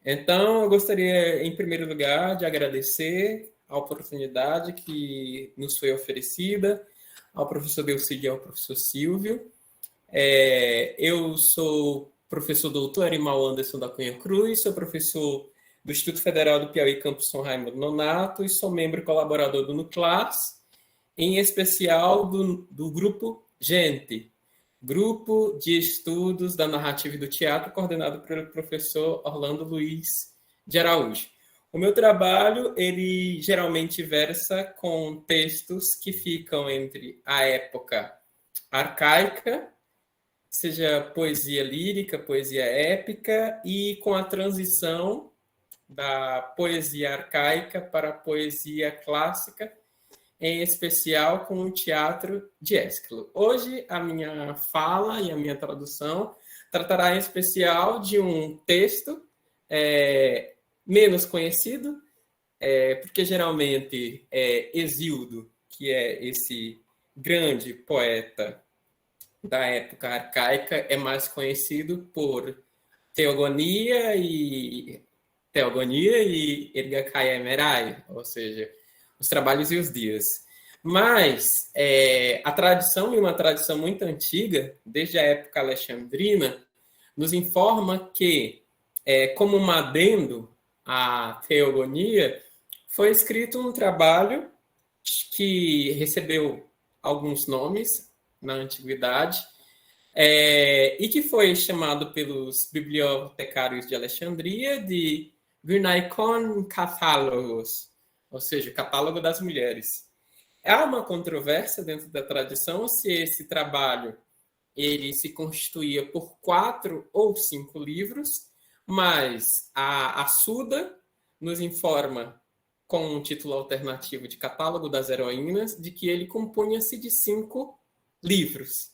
Então, eu gostaria, em primeiro lugar, de agradecer a oportunidade que nos foi oferecida ao professor Delcídio e ao professor Silvio. Eu sou professor doutor Arimal Anderson da Cunha Cruz, sou professor do Instituto Federal do Piauí, Campus São Raimundo Nonato, e sou membro colaborador do Nuclas, em especial do grupo Gente, Grupo de Estudos da Narrativa e do Teatro, coordenado pelo professor Orlando Luiz de Araújo. O meu trabalho, ele geralmente versa com textos que ficam entre a época arcaica, seja poesia lírica, poesia épica, e com a transição da poesia arcaica para a poesia clássica, em especial com o teatro de Ésquilo. Hoje, a minha fala e a minha tradução tratará em especial de um texto menos conhecido, porque geralmente Hesíodo, que é esse grande poeta da época arcaica, é mais conhecido por Teogonia e Erga Emerai, ou seja, os trabalhos e os dias. Mas a tradição, e uma tradição muito antiga, desde a época alexandrina, nos informa que, como um adendo à Teogonia, foi escrito um trabalho que recebeu alguns nomes na antiguidade, e que foi chamado pelos bibliotecários de Alexandria de Gynaikon Catálogos, ou seja, catálogo das mulheres. Há uma controvérsia dentro da tradição se esse trabalho ele se constituía por 4 ou 5 livros, mas a Suda nos informa, com um título alternativo de Catálogo das Heroínas, de que ele compunha-se de 5 livros.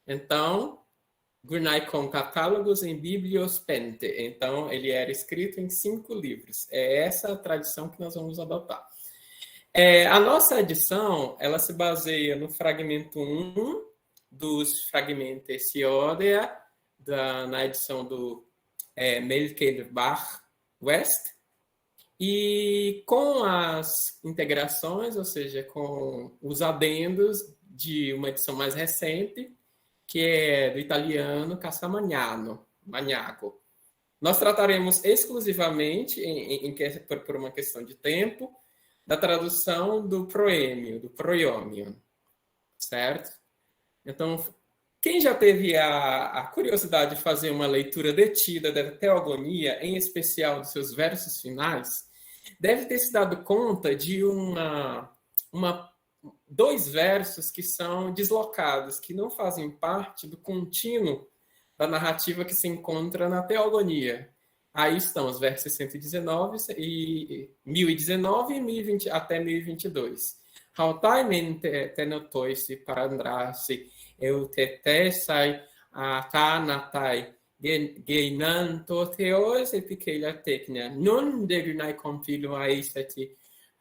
Então, Gynaikon Catálogos em Biblios Pente. Então, ele era escrito em 5 livros. É essa a tradição que nós vamos adotar. A nossa edição, ela se baseia no fragmento 1 dos Fragmenta Hesiodea, na edição do Melchior Bach West, e com as integrações, ou seja, com os adendos de uma edição mais recente, que é do italiano Cassamagnano, Magnaco. Nós trataremos exclusivamente, por uma questão de tempo, da tradução do proêmio, do proiomio, certo? Então, quem já teve a curiosidade de fazer uma leitura detida da Teogonia, em especial dos seus versos finais, deve ter se dado conta de 2 versos que são deslocados, que não fazem parte do contínuo da narrativa que se encontra na Teogonia. Aí estão os versos 119 e 1019 e 1020, até 1022. Hautai tenotoisi parandrasi eutetesai atanatai geinanto theos epikeila teknia non degunai confilo aisati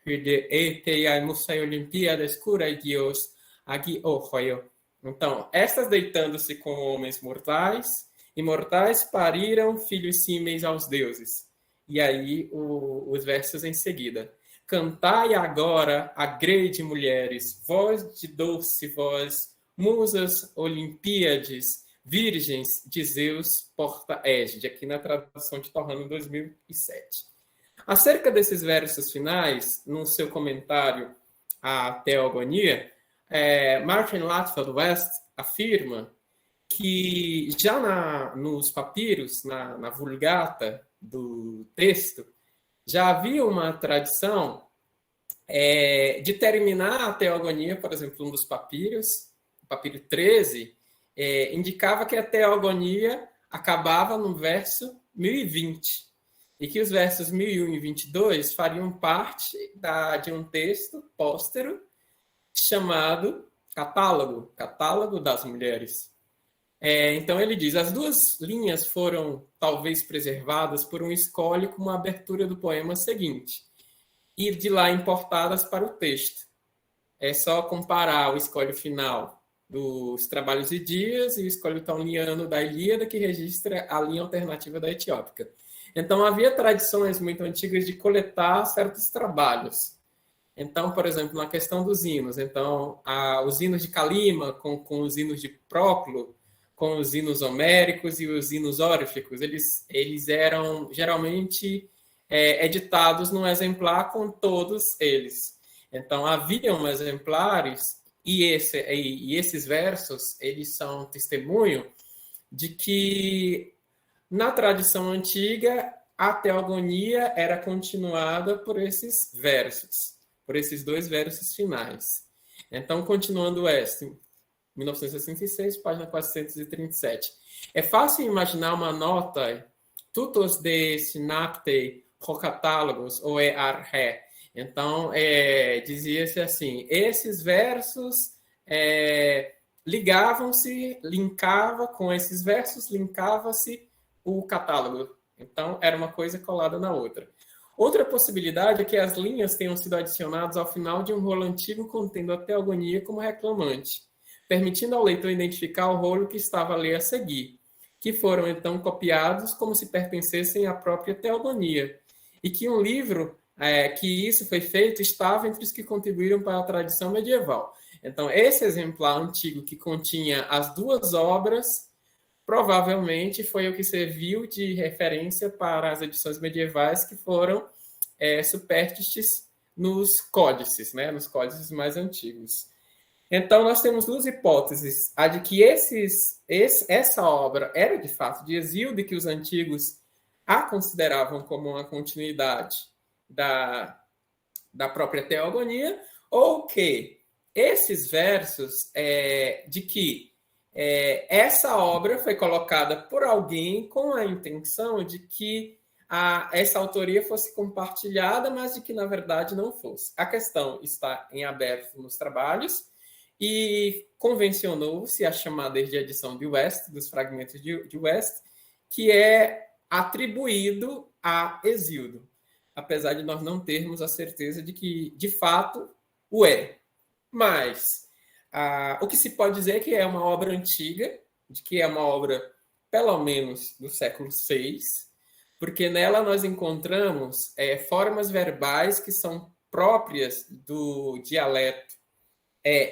eteiai musai olimpiadas curai dios agi ohoio. Então, estas deitando-se com homens mortais, imortais pariram filhos símeis aos deuses. E aí os versos em seguida. Cantai agora a grande mulheres, voz de doce voz, musas olimpíades, virgens de Zeus porta-égide, aqui na tradução de Torrano 2007. Acerca desses versos finais, no seu comentário à Teogonia, Martin Latford West afirma que já nos papiros, na Vulgata do texto, já havia uma tradição de terminar a Teogonia, por exemplo, um dos papiros, o papiro 13, indicava que a Teogonia acabava no verso 1020, e que os versos 1001 e 22 fariam parte de um texto póstero chamado Catálogo das Mulheres. Então ele diz, as 2 linhas foram talvez preservadas por um escolhe como a abertura do poema seguinte, e de lá importadas para o texto. É só comparar o escolho final dos Trabalhos e Dias e o escolho tauliano da Ilíada, que registra a linha alternativa da Etiópica. Então, havia tradições muito antigas de coletar certos trabalhos. Então, por exemplo, na questão dos hinos, então, os hinos de Calima com os hinos de Próclo, com os hinos homéricos e os hinos órficos, eles eram geralmente editados num exemplar com todos eles. Então, haviam exemplares e esses versos, eles são testemunho de que, na tradição antiga, a teogonia era continuada por esses versos, por esses dois versos finais. Então, continuando este, 1966, página 437. É fácil imaginar uma nota, tutos de synapte procatálogos ou arre. Então, dizia-se assim, esses versos linkava com esses versos, linkava-se o catálogo. Então, era uma coisa colada na outra. Outra possibilidade é que as linhas tenham sido adicionadas ao final de um rolo antigo contendo a teogonia como reclamante, permitindo ao leitor identificar o rolo que estava a ler a seguir, que foram então copiados como se pertencessem à própria teogonia, e que um livro que isso foi feito estava entre os que contribuíram para a tradição medieval. Então, esse exemplar antigo que continha as duas obras provavelmente foi o que serviu de referência para as edições medievais que foram supérstices nos códices, né, nos códices mais antigos. Então, nós temos duas hipóteses. A de que essa obra era, de fato, de Hesíodo, que os antigos a consideravam como uma continuidade da própria teogonia, ou que esses versos de que essa obra foi colocada por alguém com a intenção de que essa autoria fosse compartilhada, mas de que, na verdade, não fosse. A questão está em aberto nos trabalhos e convencionou-se a chamada de edição de West, dos fragmentos de West, que é atribuído a Hesíodo, apesar de nós não termos a certeza de que, de fato, o é. Mas o que se pode dizer é que é uma obra antiga, de que é uma obra, pelo menos, do século VI, porque nela nós encontramos formas verbais que são próprias do dialeto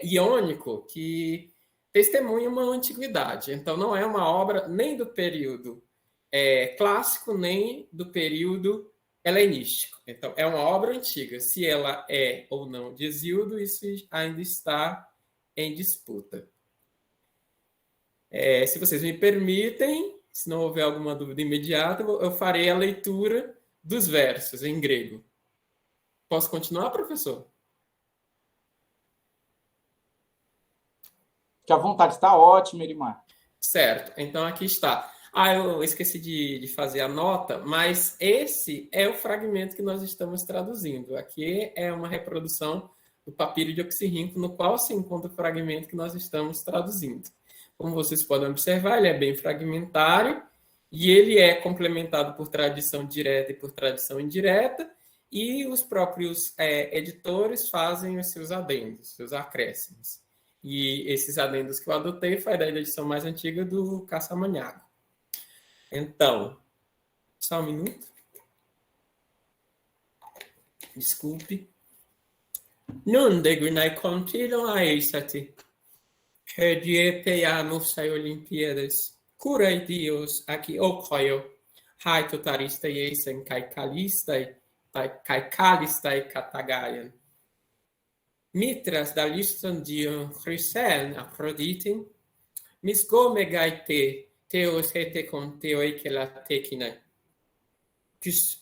iônico, que testemunham uma antiguidade. Então, não é uma obra nem do período clássico, nem do período helenístico. Então, é uma obra antiga. Se ela é ou não de Hesíodo, isso ainda está em disputa. Se vocês me permitem, se não houver alguma dúvida imediata, eu farei a leitura dos versos em grego. Posso continuar, professor? Fique à vontade, está ótimo, Elimar. Certo, então aqui está. Eu esqueci de fazer a nota, mas esse é o fragmento que nós estamos traduzindo. Aqui é uma reprodução do papiro de Oxirrinco, no qual se encontra o fragmento que nós estamos traduzindo. Como vocês podem observar, ele é bem fragmentário e ele é complementado por tradição direta e por tradição indireta, e os próprios editores fazem os seus adendos, seus acréscimos. E esses adendos que eu adotei foi da edição mais antiga do Caçamanhago. Então, só um minuto. Desculpe. Nun degunai contilum aesati, que diepeiamus ai Olimpíadas, curai Dios aqui ocoio, hai totaristai eisen kai calistai catagaian. Mitras da liston dion Chrysen Aphrodite, misgome gaite Theos hete con Theoi que la tekina.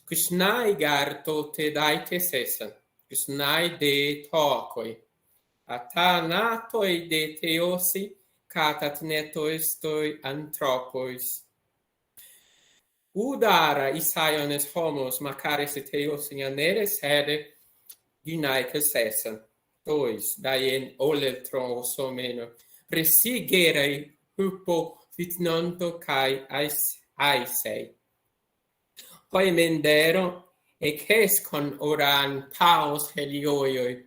Kusnai garto te daite sesan, kusnai de tokoi. Atanatoi de Theosi, katat netois toi anthropois. Udara isaiones homos macaris et Theosi aneres hede ginai sesan. 2. Daien oletron osomeno. Presigerei hupo vitnonto kai aisei. Hoi mendero ec con oran paus helioioi.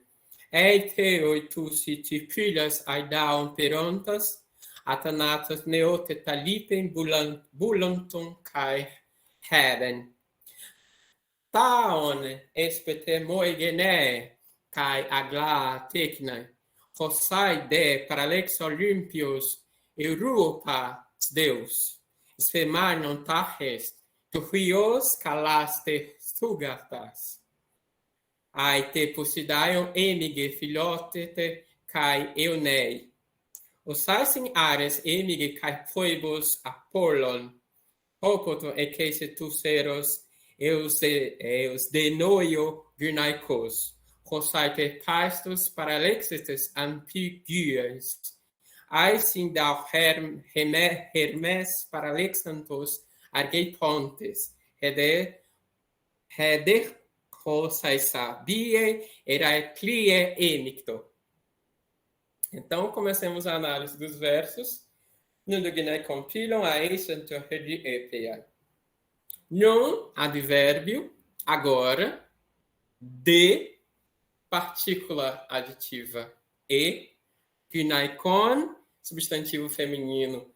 Theoi tu si tipilas aidaun perontas, atanatos neote talipem bulantum kai heaven. taon espetemoigene, kai agla teknai, Hossai de paralex Olympios, Europa, Deus, Sfemanion tahes, tu rios calaste sugatas. Ai te posidaion emige filotete kai eunei. Osasin ares emige kai poibos Apollon, hopoto ekese tuseros eus de noio gynaikos. Hosaite pastos paralexites ampiguas. Aisin dau Hermes paralexantos argei pontes. Heder hosaisa bie erae plie emicto. Então, comecemos a análise dos versos. No do Guiné compilam a eisento redi epea. Non, advérbio, agora, de, partícula aditiva e, gynaikon, substantivo feminino,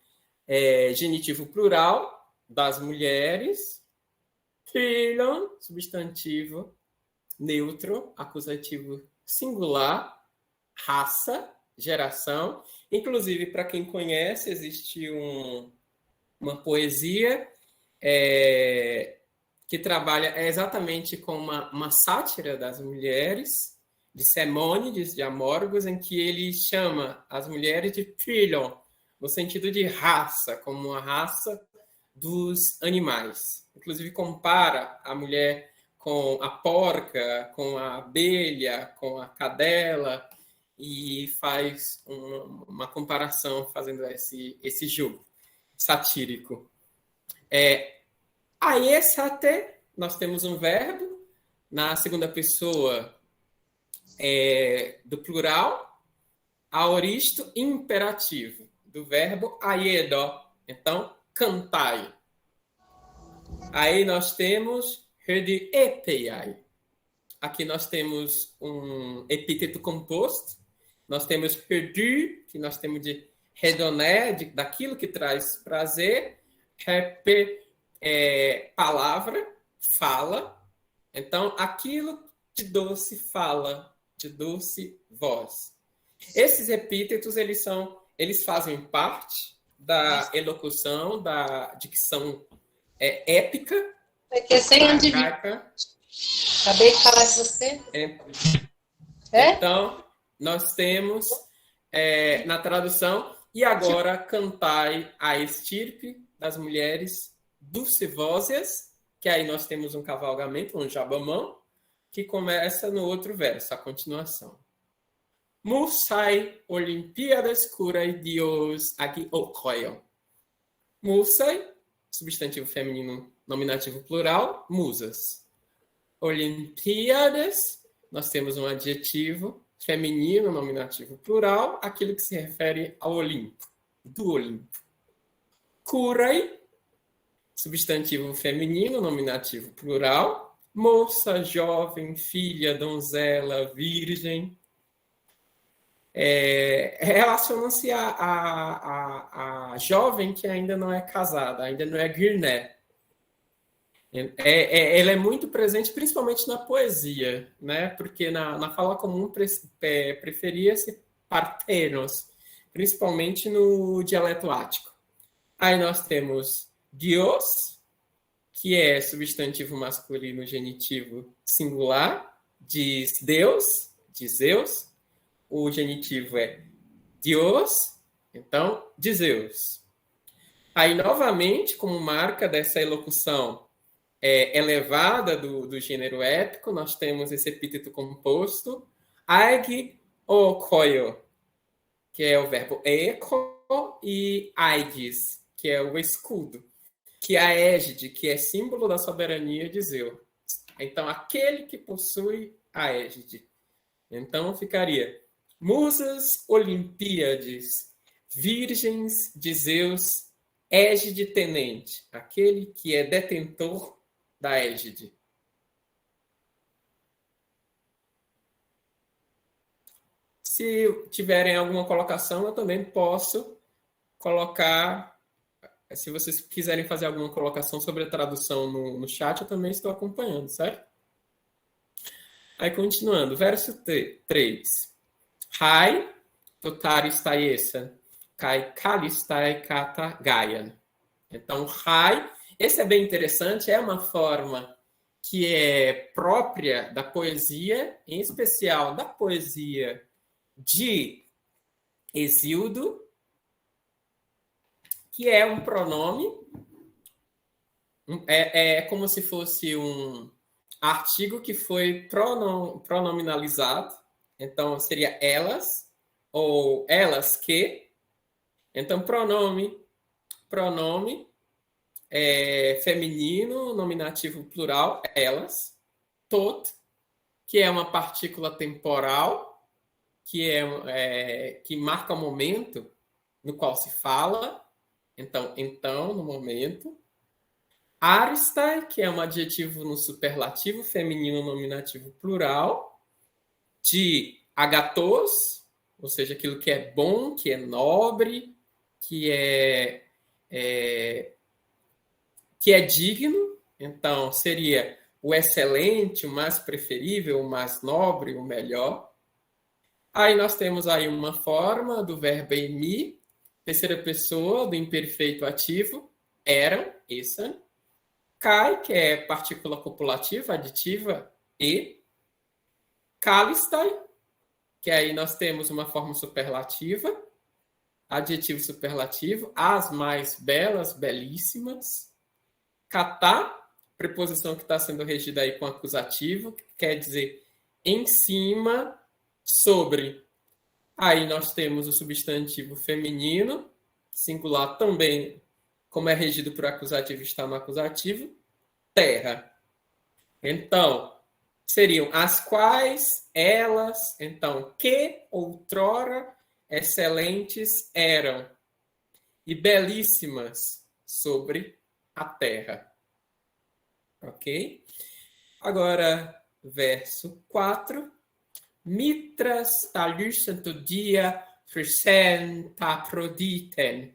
genitivo plural, das mulheres, philon, substantivo neutro, acusativo singular, raça, geração. Inclusive, para quem conhece, existe uma poesia que trabalha exatamente com uma sátira das mulheres, de Semônides, de Amorgos, em que ele chama as mulheres de philon, no sentido de raça, como uma raça dos animais. Inclusive, compara a mulher com a porca, com a abelha, com a cadela, e faz uma comparação fazendo esse jogo satírico. Aesate, nós temos um verbo na segunda pessoa do plural, aoristo imperativo, do verbo aedo. Então, cantai. Aí nós temos redi epeiai. Aqui nós temos um epíteto composto. Nós temos perdu, que nós temos de redoné, daquilo que traz prazer. Repe, palavra, fala. Então, aquilo de doce fala, de doce voz. Esses epítetos, eles fazem parte da elocução, da dicção épica. Porque sem adivinhar. Acabei de falar de você. Então, nós temos na tradução, e agora cantai a estirpe das mulheres dulcivósias, que aí nós temos um cavalgamento, um jabamão, que começa no outro verso, a continuação. Musai Olimpíadas curai dios agi okoion. Musai, substantivo feminino nominativo plural, musas. Olimpíadas, nós temos um adjetivo feminino nominativo plural, aquilo que se refere ao Olimpo, do Olimpo. Curai, substantivo feminino nominativo plural, moça, jovem, filha, donzela, virgem. Relaciona-se a jovem que ainda não é casada, ainda não é guirné. Ela é muito presente, principalmente na poesia, né? Porque na fala comum preferia-se partenos, principalmente no dialeto ático. Aí nós temos Dios, que é substantivo masculino genitivo singular, diz Deus, de Zeus. O genitivo é Dios, então, de Zeus. Aí, novamente, como marca dessa elocução elevada do gênero épico, nós temos esse epíteto composto, aig okoio, que é o verbo eco, e aigis, que é o escudo, que é a égide, que é símbolo da soberania de Zeus. Então, aquele que possui a égide. Então, ficaria musas Olimpíades, virgens de Zeus, égide tenente, aquele que é detentor da égide. Se tiverem alguma colocação, eu também posso colocar Se vocês quiserem fazer alguma colocação sobre a tradução no chat, eu também estou acompanhando, certo? Aí, continuando. Verso 3. Hai, totaristai essa, kai kalistai kata gaian. Então, hai, esse é bem interessante, é uma forma que é própria da poesia, em especial da poesia de Hesíodo, que é um pronome, é como se fosse um artigo que foi pronominalizado, então seria elas, ou elas que, então pronome feminino, nominativo plural, elas, tot, que é uma partícula temporal, que marca o momento no qual se fala, então, no momento. Aristai, que é um adjetivo no superlativo, feminino, nominativo plural, de agatos, ou seja, aquilo que é bom, que é nobre, que é digno, então seria o excelente, o mais preferível, o mais nobre, o melhor. Aí nós temos aí uma forma do verbo emi, terceira pessoa do imperfeito ativo, eram, essa. Kai, que é partícula copulativa, aditiva, e. Kalistai, que aí nós temos uma forma superlativa, adjetivo superlativo, as mais belas, belíssimas. Kata, preposição que está sendo regida aí com acusativo, que quer dizer em cima, sobre. Aí nós temos o substantivo feminino, singular também, como é regido por acusativo, está no acusativo, terra. Então, seriam as quais, elas, então, que outrora excelentes eram e belíssimas sobre a terra. Ok? Agora, verso 4. Mitras talysanto dia presenta proditen.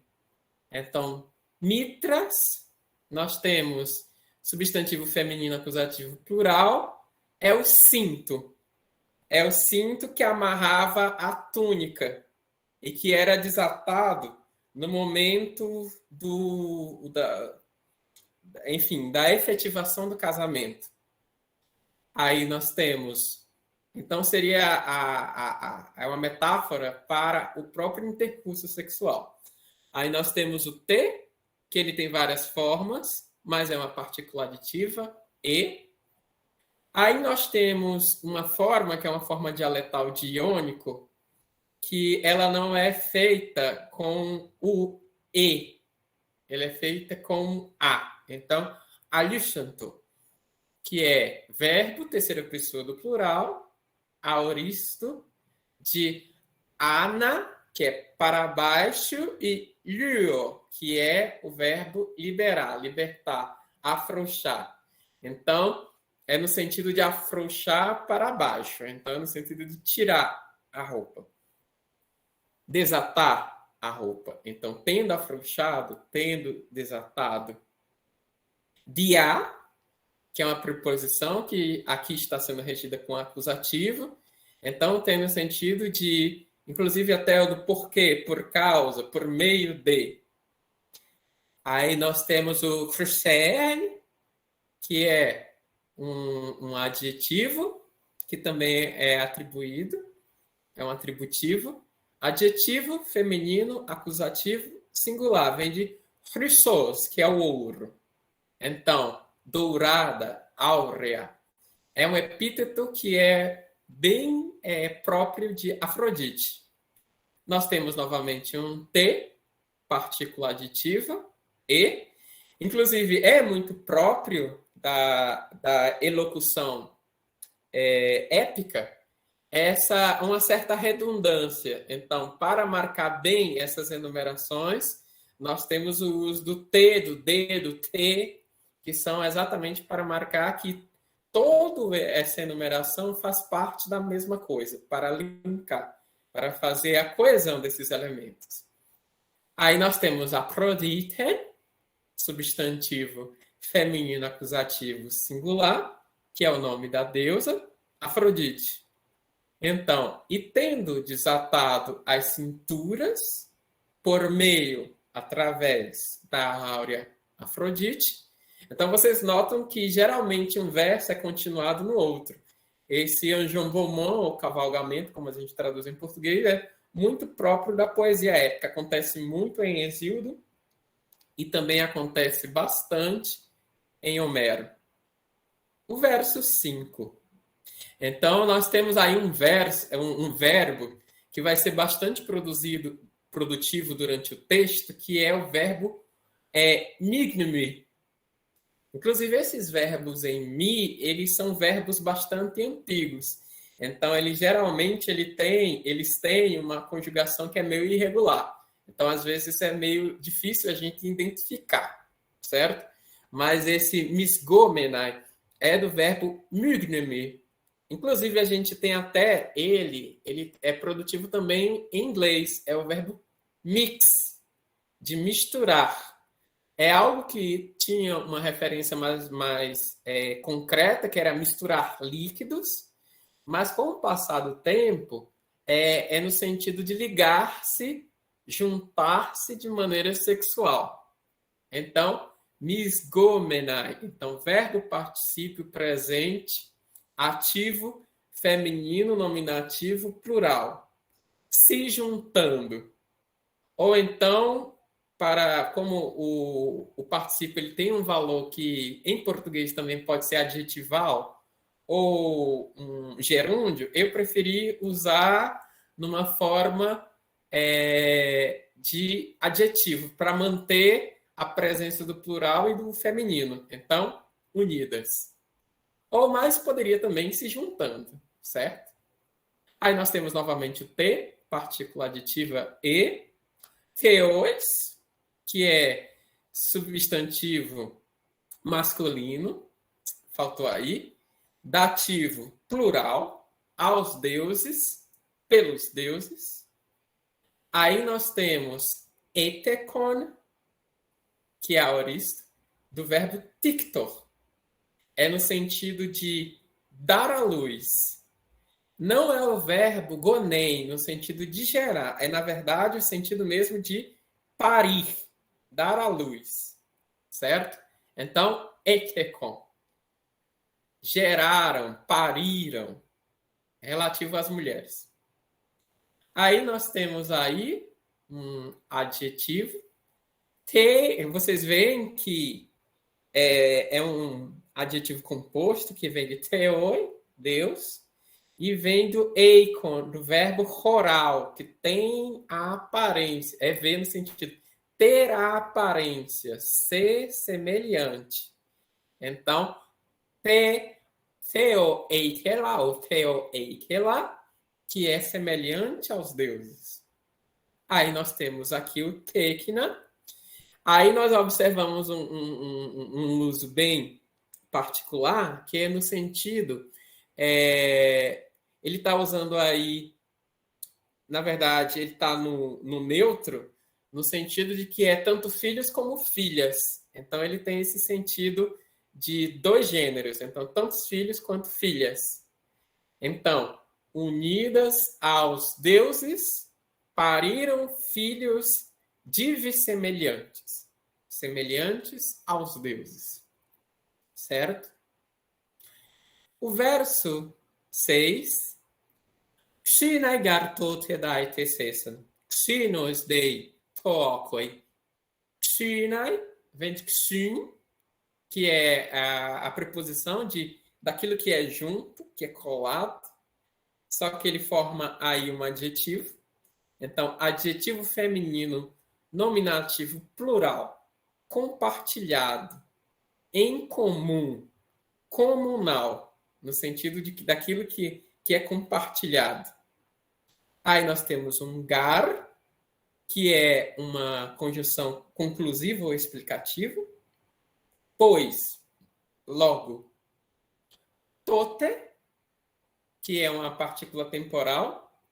Então, mitras, nós temos substantivo feminino acusativo plural, é o cinto. É o cinto que amarrava a túnica e que era desatado no momento da efetivação do casamento. Aí nós temos... Então, seria uma metáfora para o próprio intercurso sexual. Aí nós temos o T, que ele tem várias formas, mas é uma partícula aditiva, e. Aí nós temos uma forma, que é uma forma dialetal de iônico, que ela não é feita com o E, ela é feita com A. Então, alixanto, que é verbo, terceira pessoa do plural, aoristo, de ana, que é para baixo, e lyo, que é o verbo liberar, libertar, afrouxar. Então, é no sentido de afrouxar para baixo. Então, é no sentido de tirar a roupa. Desatar a roupa. Então, tendo afrouxado, tendo desatado. Dia, que é uma preposição que aqui está sendo regida com acusativo. Então, tem no sentido de, inclusive até o do porquê, por causa, por meio de. Aí nós temos o crucere, que é um adjetivo, que também é atribuído, é um atributivo. Adjetivo, feminino, acusativo, singular, vem de chrysos, que é o ouro. Então, dourada, áurea, é um epíteto que é bem próprio de Afrodite. Nós temos novamente um T, partícula aditiva, e, inclusive, é muito próprio da elocução épica, uma certa redundância. Então, para marcar bem essas enumerações, nós temos o uso do T, do D, do T, que são exatamente para marcar que toda essa enumeração faz parte da mesma coisa, para linkar, para fazer a coesão desses elementos. Aí nós temos a proditen, substantivo feminino acusativo singular, que é o nome da deusa, Afrodite. Então, e tendo desatado as cinturas por meio, através da áurea Afrodite, então vocês notam que geralmente um verso é continuado no outro. Esse enjambement, ou cavalgamento, como a gente traduz em português, é muito próprio da poesia épica. Acontece muito em Hesíodo e também acontece bastante em Homero. O verso 5. Então, nós temos aí um verbo que vai ser bastante produtivo durante o texto, que é o verbo mignumi. Inclusive, esses verbos em mi, eles são verbos bastante antigos. Então, eles têm uma conjugação que é meio irregular. Então, às vezes, é meio difícil a gente identificar, certo? Mas esse misgomenai é do verbo mignumi. Inclusive, a gente tem até ele é produtivo também em inglês, é o verbo mix, de misturar. É algo que tinha uma referência mais concreta, que era misturar líquidos, mas com o passar do tempo, é no sentido de ligar-se, juntar-se de maneira sexual. Então, misgomenai. Então, verbo particípio presente, ativo, feminino, nominativo, plural. Se juntando. Ou então, como o particípio ele tem um valor que em português também pode ser adjetival ou um gerúndio, eu preferi usar numa forma de adjetivo, para manter a presença do plural e do feminino. Então, unidas. Ou mais poderia também se juntando, certo? Aí nós temos novamente o T, partícula aditiva E, theos, que é substantivo masculino, faltou aí, dativo plural, aos deuses, pelos deuses. Aí nós temos etekon, que é a aorista, do verbo tiktor. É no sentido de dar à luz. Não é o verbo gonem, no sentido de gerar. É, na verdade, o sentido mesmo de parir, dar à luz. Certo? Então, etekon. Geraram, pariram, relativo às mulheres. Aí nós temos aí um adjetivo. Vocês veem que é um adjetivo composto que vem de theoi, Deus, e vem do eikon, do verbo choral, que tem a aparência, ver no sentido ter a aparência, ser semelhante. Então, theo eikela, ou theo eikela, que é semelhante aos deuses. Aí nós temos aqui o tekna. Aí nós observamos um uso bem particular, que é no sentido, ele está usando aí, na verdade, ele está no neutro, no sentido de que é tanto filhos como filhas. Então, ele tem esse sentido de dois gêneros, então, tanto filhos quanto filhas. Então, unidas aos deuses, pariram filhos divissemelhantes, semelhantes aos deuses. Certo? O verso 6. Xinai garto tedai tesesan. Xinos dei tookoi. Xinai vem de xin, que é a preposição daquilo que é junto, que é colado, só que ele forma aí um adjetivo. Então, adjetivo feminino, nominativo plural, compartilhado, em comum, comunal, no sentido daquilo que é compartilhado. Aí nós temos um gar, que é uma conjunção conclusiva ou explicativa, pois, logo, tote, que é uma partícula temporal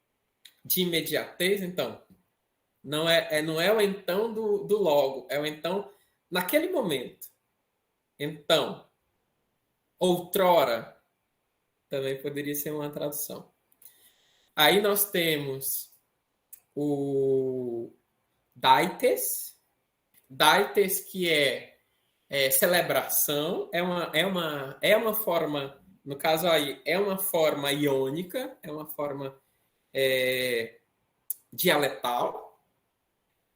de imediatez. Então, não é o então do logo, é o então naquele momento. Então, outrora, também poderia ser uma tradução. Aí nós temos o Daites, que é celebração, é uma forma, no caso aí, é uma forma iônica, é uma forma dialetal,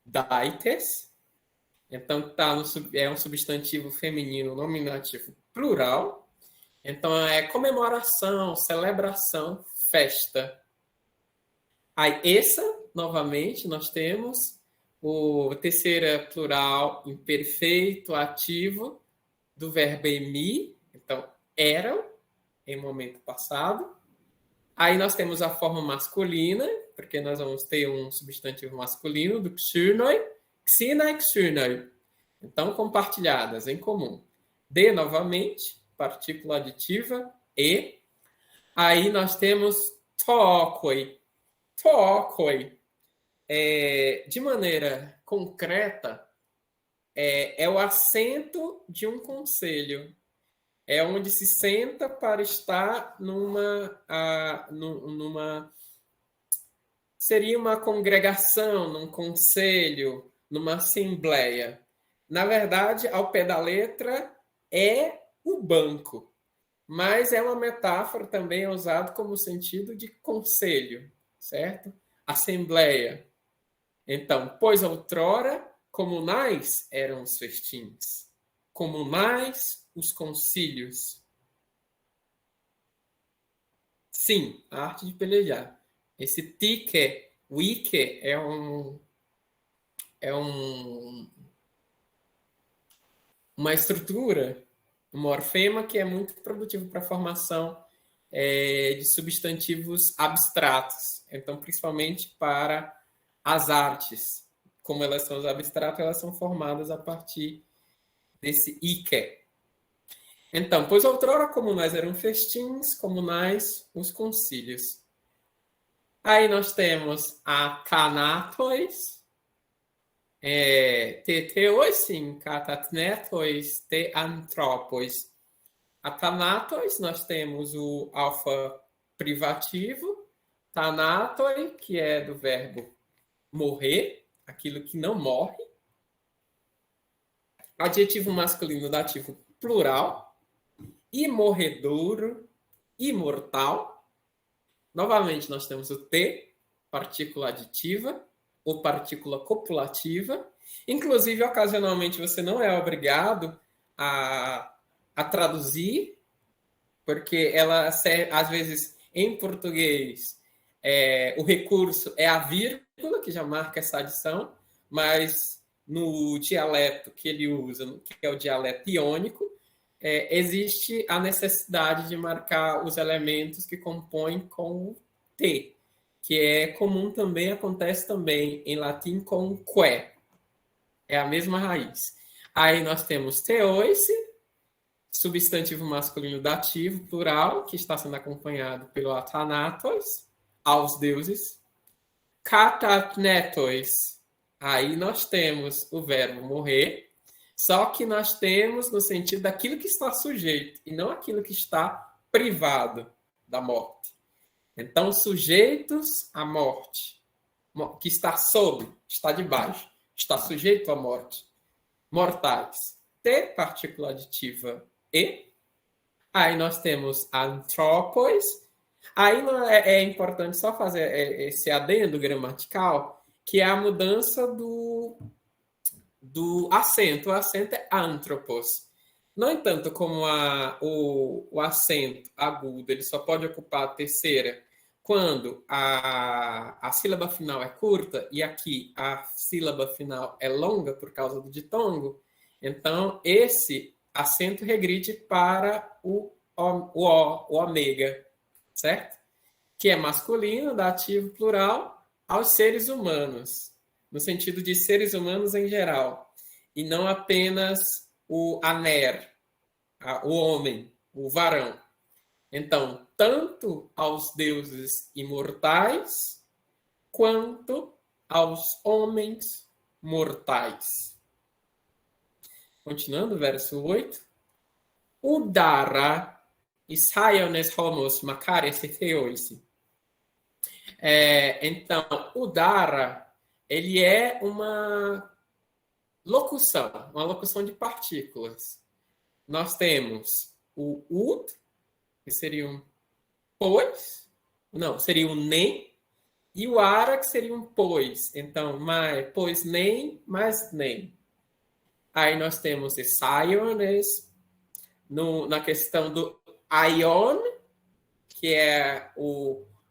Daites. Então, é um substantivo feminino nominativo plural. Então, é comemoração, celebração, festa. Aí, essa, novamente, nós temos o terceira plural imperfeito, ativo, do verbo emi. Então, eram, em momento passado. Aí, nós temos a forma masculina, porque nós vamos ter um substantivo masculino, do xynoi, xina e xynoi. Então, compartilhadas, em comum. De, novamente, partícula aditiva, e. Aí nós temos tookoi. Tookoi, de maneira concreta, é o assento de um conselho. É onde se senta para estar numa seria uma congregação, num conselho, numa assembleia. Na verdade, ao pé da letra, é o banco, mas é uma metáfora também usada como sentido de conselho, certo? Assembleia. Então, pois outrora, comunais eram os festins, comunais os concílios. Sim, a arte de pelejar. Esse tique, wike, é uma estrutura, um morfema que é muito produtivo para a formação de substantivos abstratos. Então, principalmente para as artes. Como elas são abstratas, elas são formadas a partir desse ike. Então, pois outrora comunais eram festins, comunais os concílios. Aí nós temos a thanatos, te theosin, katatnetos, te anthropos. A thanatos, nós temos o alfa privativo, thanatoi, que é do verbo morrer, aquilo que não morre. Adjetivo masculino dativo plural, imorredouro, imortal. Novamente, nós temos o T, partícula aditiva, ou partícula copulativa. Inclusive, ocasionalmente, você não é obrigado a traduzir, porque ela, às vezes, em português, o recurso é a vírgula, que já marca essa adição, mas no dialeto que ele usa, que é o dialeto iônico, existe a necessidade de marcar os elementos que compõem com o T, que é comum também, acontece também em latim com que. É a mesma raiz. Aí nós temos theoise, substantivo masculino dativo, plural, que está sendo acompanhado pelo athanatos, aos deuses. Katatnetos, aí nós temos o verbo morrer, só que nós temos no sentido daquilo que está sujeito e não aquilo que está privado da morte. Então, sujeitos à morte, que está sobre, está debaixo, está sujeito à morte. Mortais. T, partícula aditiva e. Aí nós temos anthropos. Aí é importante só fazer esse adendo gramatical, que é a mudança do acento. O acento é anthropos. No entanto, como o acento agudo ele só pode ocupar a terceira quando a sílaba final é curta, e aqui a sílaba final é longa por causa do ditongo, então esse acento regride para o ômega, certo? Que é masculino, dativo plural, aos seres humanos, no sentido de seres humanos em geral, e não apenas o aner, o homem, o varão. Então, tanto aos deuses imortais, quanto aos homens mortais. Continuando, verso 8. Udara Isaiones homos makares theoisi. Então, Udara, ele é uma locução de partículas. Nós temos o ud, que seria um pois, não, seria um nem, e o ara, que seria um pois. Então, pois nem, mais nem. Aí nós temos esse iones, na questão do aion, que é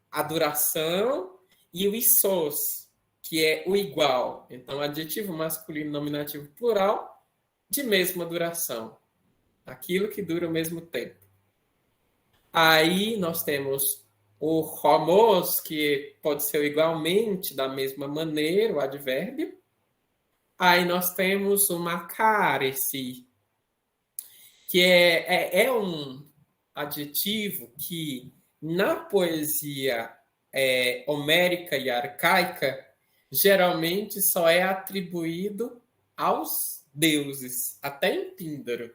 a duração, e o isos, que é o igual. Então, adjetivo masculino, nominativo plural, de mesma duração. Aquilo que dura o mesmo tempo. Aí nós temos o homos, que pode ser igualmente, da mesma maneira, o advérbio. Aí nós temos o macaresi, que é um adjetivo que, na poesia homérica e arcaica, geralmente só é atribuído aos deuses, até em Píndaro.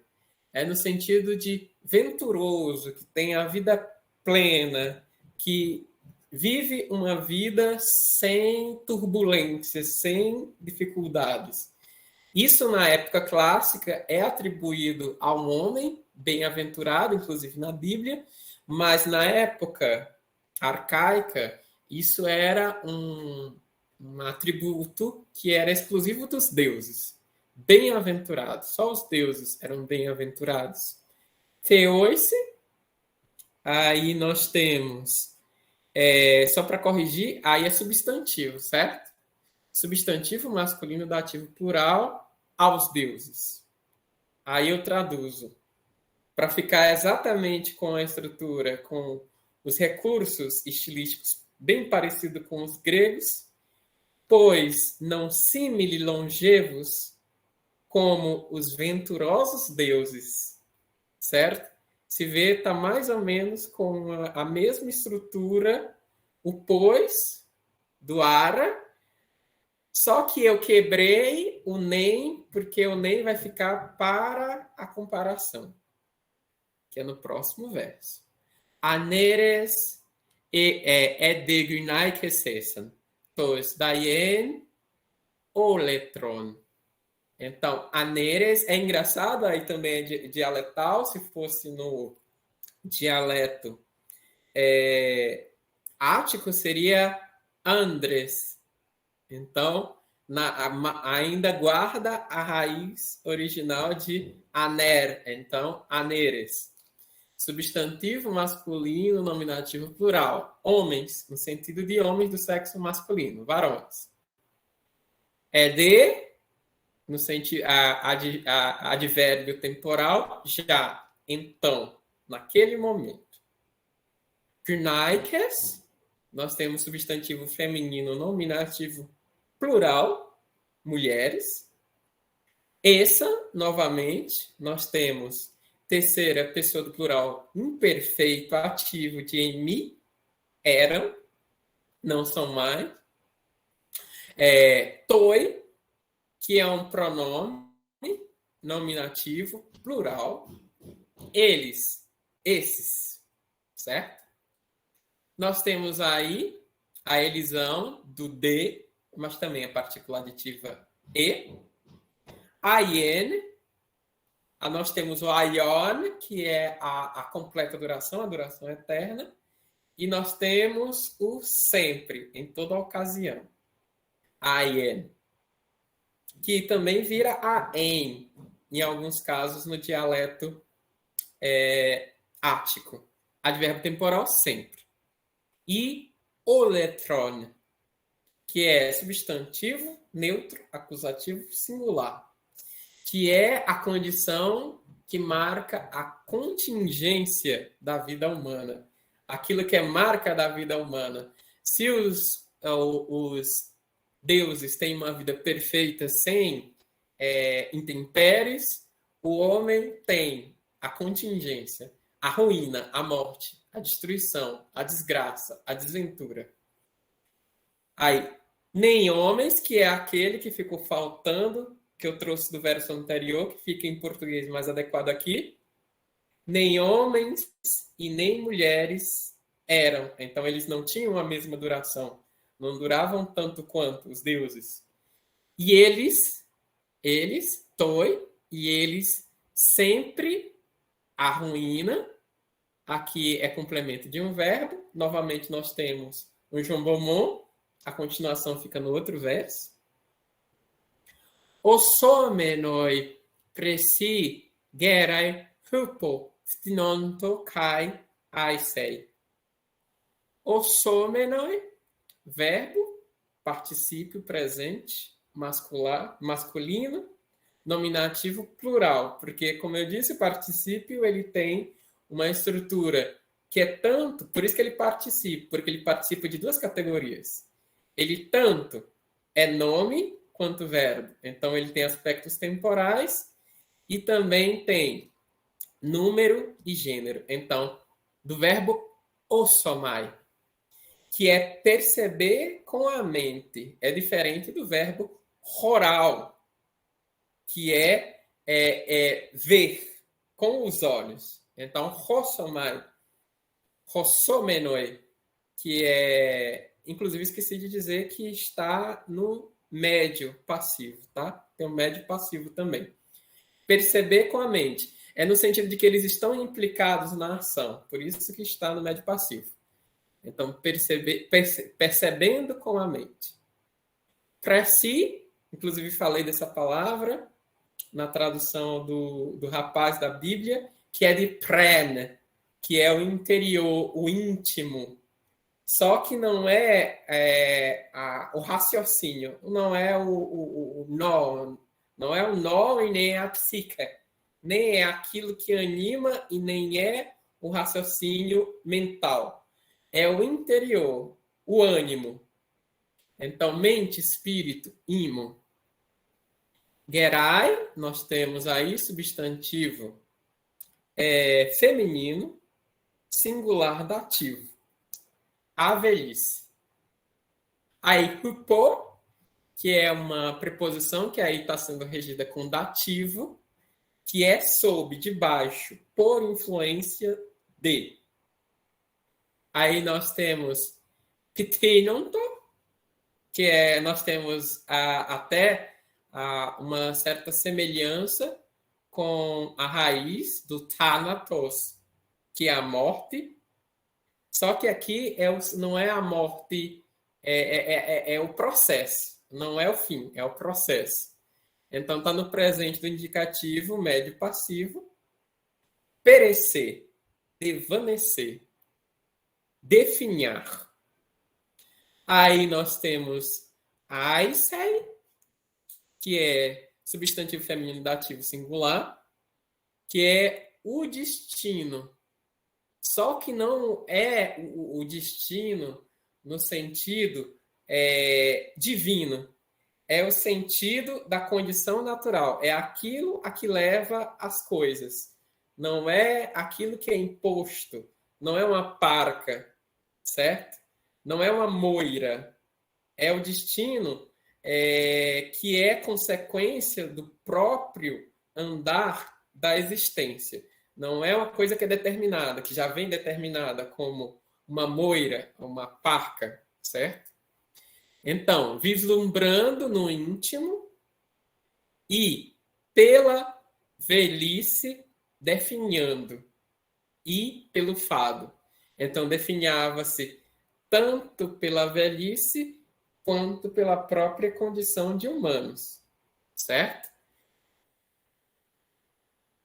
É no sentido de venturoso, que tem a vida plena, que vive uma vida sem turbulências, sem dificuldades. Isso, na época clássica, é atribuído a um homem bem-aventurado, inclusive na Bíblia, mas na época arcaica, isso era um atributo que era exclusivo dos deuses. Bem-aventurados, só os deuses eram bem-aventurados. Theoise, aí nós temos, só para corrigir, aí é substantivo, certo? Substantivo masculino dativo plural aos deuses. Aí eu traduzo. Para ficar exatamente com a estrutura, com os recursos estilísticos bem parecido com os gregos, pois não simile longevos como os venturosos deuses, certo? Se vê, está mais ou menos com a mesma estrutura, o pois do ara, só que eu quebrei o nem, porque o nem vai ficar para a comparação, que é no próximo verso. Aneres degunai que cessam, pois daien oletron. Então, aneres é engraçado, aí também é dialetal, se fosse no dialeto ático, seria andres. Então, ainda guarda a raiz original de aner. Então, aneres. Substantivo masculino, nominativo plural. Homens, no sentido de homens do sexo masculino, varões. No sentido advérbio temporal, já, então, naquele momento. Gnaikes, nós temos substantivo feminino, nominativo plural, mulheres. Essa, novamente, nós temos terceira pessoa do plural imperfeito ativo de emi, eram, não são mais. Toi, que é um pronome nominativo plural. Eles, esses, certo? Nós temos aí a elisão do de, mas também a partícula aditiva e. Aien, nós temos o aion, que é a completa duração, a duração eterna. E nós temos o sempre, em toda ocasião. Aien, que também vira a em alguns casos no dialeto ático. Advérbio temporal, sempre. E oletron, que é substantivo, neutro, acusativo, singular, que é a condição que marca a contingência da vida humana. Aquilo que é marca da vida humana. Se os deuses têm uma vida perfeita sem intempéries, o homem tem a contingência, a ruína, a morte, a destruição, a desgraça, a desventura. Aí, nem homens, que é aquele que ficou faltando que eu trouxe do verso anterior, que fica em português mais adequado aqui. Nem homens e nem mulheres eram. Então, eles não tinham a mesma duração. Não duravam tanto quanto os deuses. E eles, toi, e eles sempre a ruína. Aqui é complemento de um verbo. Novamente, nós temos o jombomon. A continuação fica no outro verso. Osomenoi presi gerai hupo stinonto kai aisei. Osomenoi, verbo, particípio presente, masculino, nominativo plural. Porque, como eu disse, o particípio ele tem uma estrutura que é tanto, por isso que ele participa, porque ele participa de duas categorias. Ele tanto é nome quanto verbo. Então, ele tem aspectos temporais e também tem número e gênero. Então, do verbo osomai, que é perceber com a mente, é diferente do verbo horal, que é ver com os olhos. Então, hossomai, hossomenoi, que é... Inclusive, esqueci de dizer que está no médio passivo, tá? Tem um médio passivo também. Perceber com a mente. É no sentido de que eles estão implicados na ação. Por isso que está no médio passivo. Então, percebendo com a mente. Preci, inclusive falei dessa palavra na tradução do rapaz da Bíblia, que é de pren, que é o interior, o íntimo. Só que não é, o raciocínio, não é o nó, não é o nó e nem é a psique, nem é aquilo que anima e nem é o raciocínio mental. É o interior, o ânimo. Então, mente, espírito, imo. Gerai, nós temos aí substantivo feminino, singular dativo. A velhice. Aí, hupo, que é uma preposição que aí está sendo regida com dativo, que é sob, debaixo, por influência de. Aí nós temos pitrinonto, que nós temos até uma certa semelhança com a raiz do thanatos, que é a morte. Só que aqui não é a morte, é o processo, não é o fim, é o processo. Então, está no presente do indicativo médio passivo. Perecer, desvanecer, definhar. Aí nós temos aisei, que é substantivo feminino dativo singular, que é o destino. Só que não é o destino no sentido divino. É o sentido da condição natural. É aquilo a que leva as coisas. Não é aquilo que é imposto. Não é uma parca, certo? Não é uma moira. É o destino que é consequência do próprio andar da existência. Não é uma coisa que é determinada, que já vem determinada como uma moira, uma parca, certo? Então, vislumbrando no íntimo e pela velhice definhando e pelo fado. Então, definhava-se tanto pela velhice quanto pela própria condição de humanos, certo?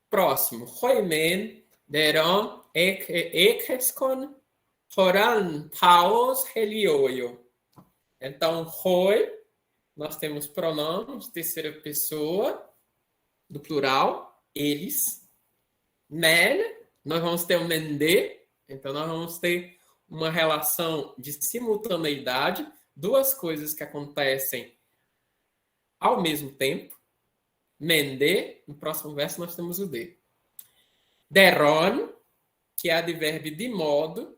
Próximo. Hoimen deron ekeskon horan paos helioio. Então, hoi, nós temos pronome de terceira pessoa, do plural, eles. Men, nós vamos ter o mende, então nós vamos ter uma relação de simultaneidade, duas coisas que acontecem ao mesmo tempo. Mende, no próximo verso nós temos o de. Deron, que é advérbio de modo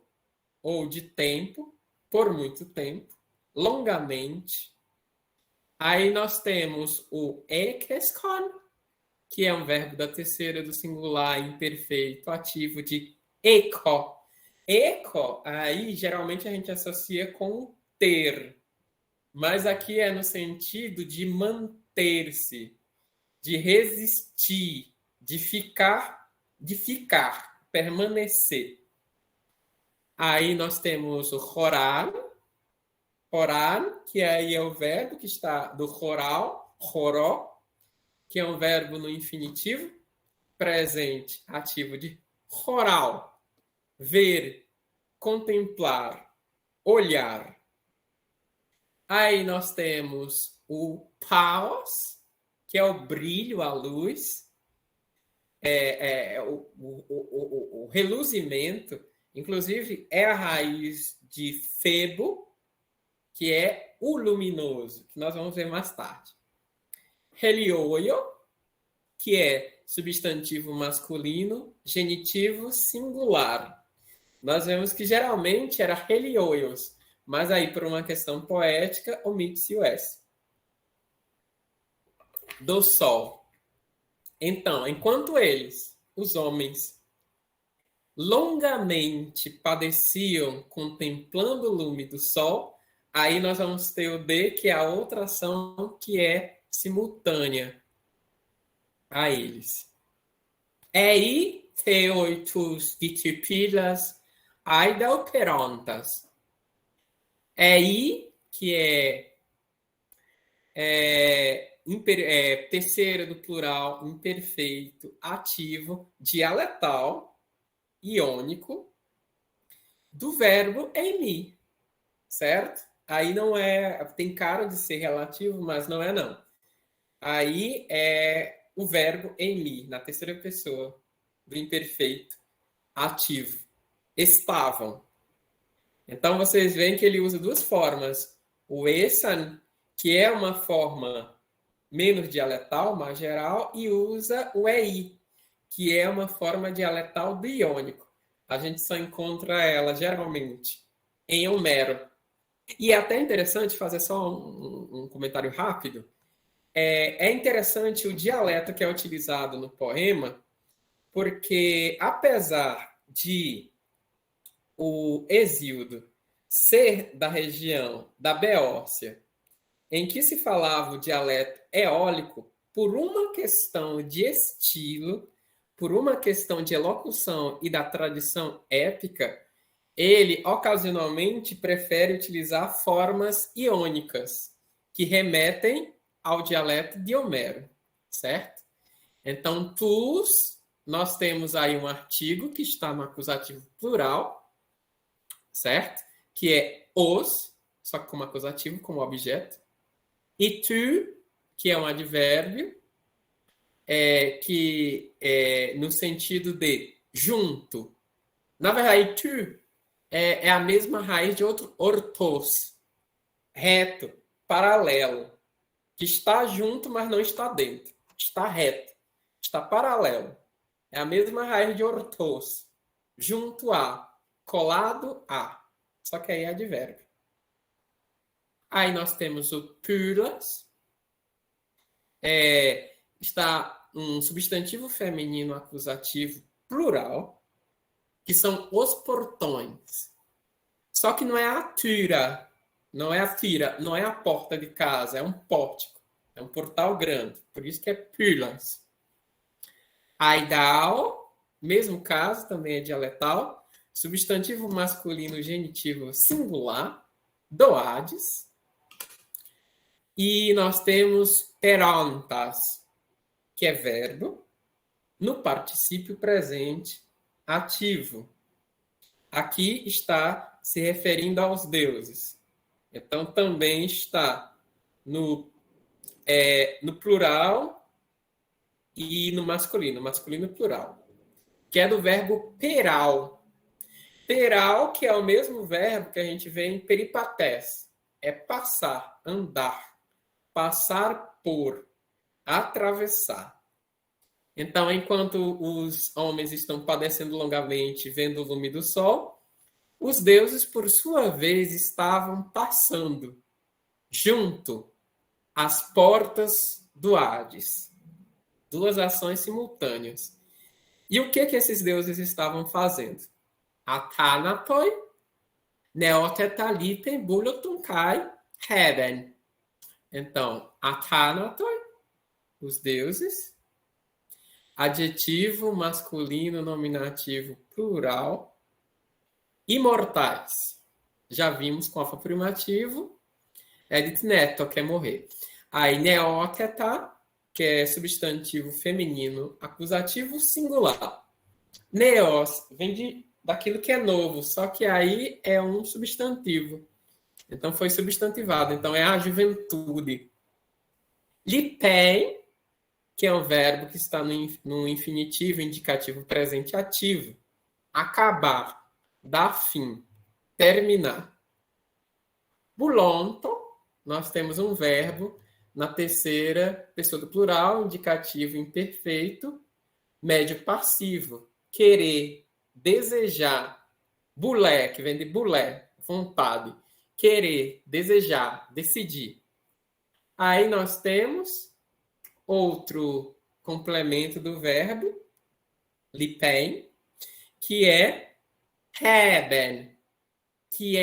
ou de tempo, por muito tempo, longamente. Aí nós temos o ekeskon, que é um verbo da terceira do singular imperfeito ativo de eko. Eko, aí geralmente a gente associa com ter, mas aqui é no sentido de manter-se, de resistir, de ficar, permanecer. Aí nós temos o chorar, que aí é o verbo que está do choral, choró, que é um verbo no infinitivo, presente, ativo de choral, ver, contemplar, olhar. Aí nós temos o paus, que é o brilho, a luz, o reluzimento, inclusive é a raiz de febo, que é o luminoso, que nós vamos ver mais tarde. Helioio, que é substantivo masculino, genitivo singular. Nós vemos que geralmente era helioios, mas aí por uma questão poética omite-se o S. Do sol. Então, enquanto eles, os homens, longamente padeciam contemplando o lume do sol, aí nós vamos ter o D, que é a outra ação que é simultânea a eles. Ei theoitus ditipilas aidauperontas. Ei, que é terceira do plural, imperfeito, ativo, dialetal, iônico, do verbo eimi, certo? Aí não é, tem cara de ser relativo, mas não é não. Aí é o verbo eimi, na terceira pessoa, do imperfeito, ativo. Estavam. Então vocês veem que ele usa duas formas. O esan, que é uma forma menos dialetal, mais geral, e usa o ei, que é uma forma dialetal do iônico. A gente só encontra ela, geralmente, em Homero. E é até interessante fazer só um comentário rápido. É interessante o dialeto que é utilizado no poema, porque apesar de o Hesíodo ser da região da Beócia, em que se falava o dialeto eólico, por uma questão de estilo, por uma questão de elocução e da tradição épica, ele ocasionalmente prefere utilizar formas iônicas, que remetem ao dialeto de Homero, certo? Então, tus, nós temos aí um artigo que está no acusativo plural, certo? Que é os, só que como acusativo, como objeto. E tu, que é um advérbio, que é no sentido de junto. Na verdade, tu é a mesma raiz de outro ortos, reto, paralelo, que está junto, mas não está dentro. Está reto, está paralelo. É a mesma raiz de ortos, junto a, colado a. Só que aí é advérbio. Aí nós temos o pulas. Está um substantivo feminino acusativo plural, que são os portões. Só que não é a tira, não é a tira, não é a porta de casa, é um pórtico, é um portal grande. Por isso que é pulas. Aidao, mesmo caso, também é dialetal. Substantivo masculino genitivo singular, doades. E nós temos perontas, que é verbo, no particípio presente ativo. Aqui está se referindo aos deuses. Então, também está no plural e no masculino plural, que é do verbo peral. Peral, que é o mesmo verbo que a gente vê em peripatés, é passar, andar, passar por, atravessar. Então, enquanto os homens estão padecendo longamente, vendo o lume do sol, os deuses, por sua vez, estavam passando junto, as portas do Hades. Duas ações simultâneas. E o que esses deuses estavam fazendo? Athanatoi, Neotetaliten, Bulotunkai, Heben. Então, Athanatoi, os deuses. Adjetivo masculino, nominativo, plural. Imortais. Já vimos com afirmativo. Edith Neto, quer morrer. Aí, neóteta, que é substantivo feminino, acusativo singular. Neos, vem daquilo que é novo, só que aí é um substantivo. Então, foi substantivado. Então, é a juventude. Lipei, que é um verbo que está no infinitivo indicativo presente ativo. Acabar, dar fim, terminar. Bulonto, nós temos um verbo na terceira pessoa do plural, indicativo imperfeito, médio passivo. Querer, desejar. Bulé, que vem de bulé, vontade. Querer, desejar, decidir. Aí nós temos outro complemento do verbo, lipen, que é Heben, que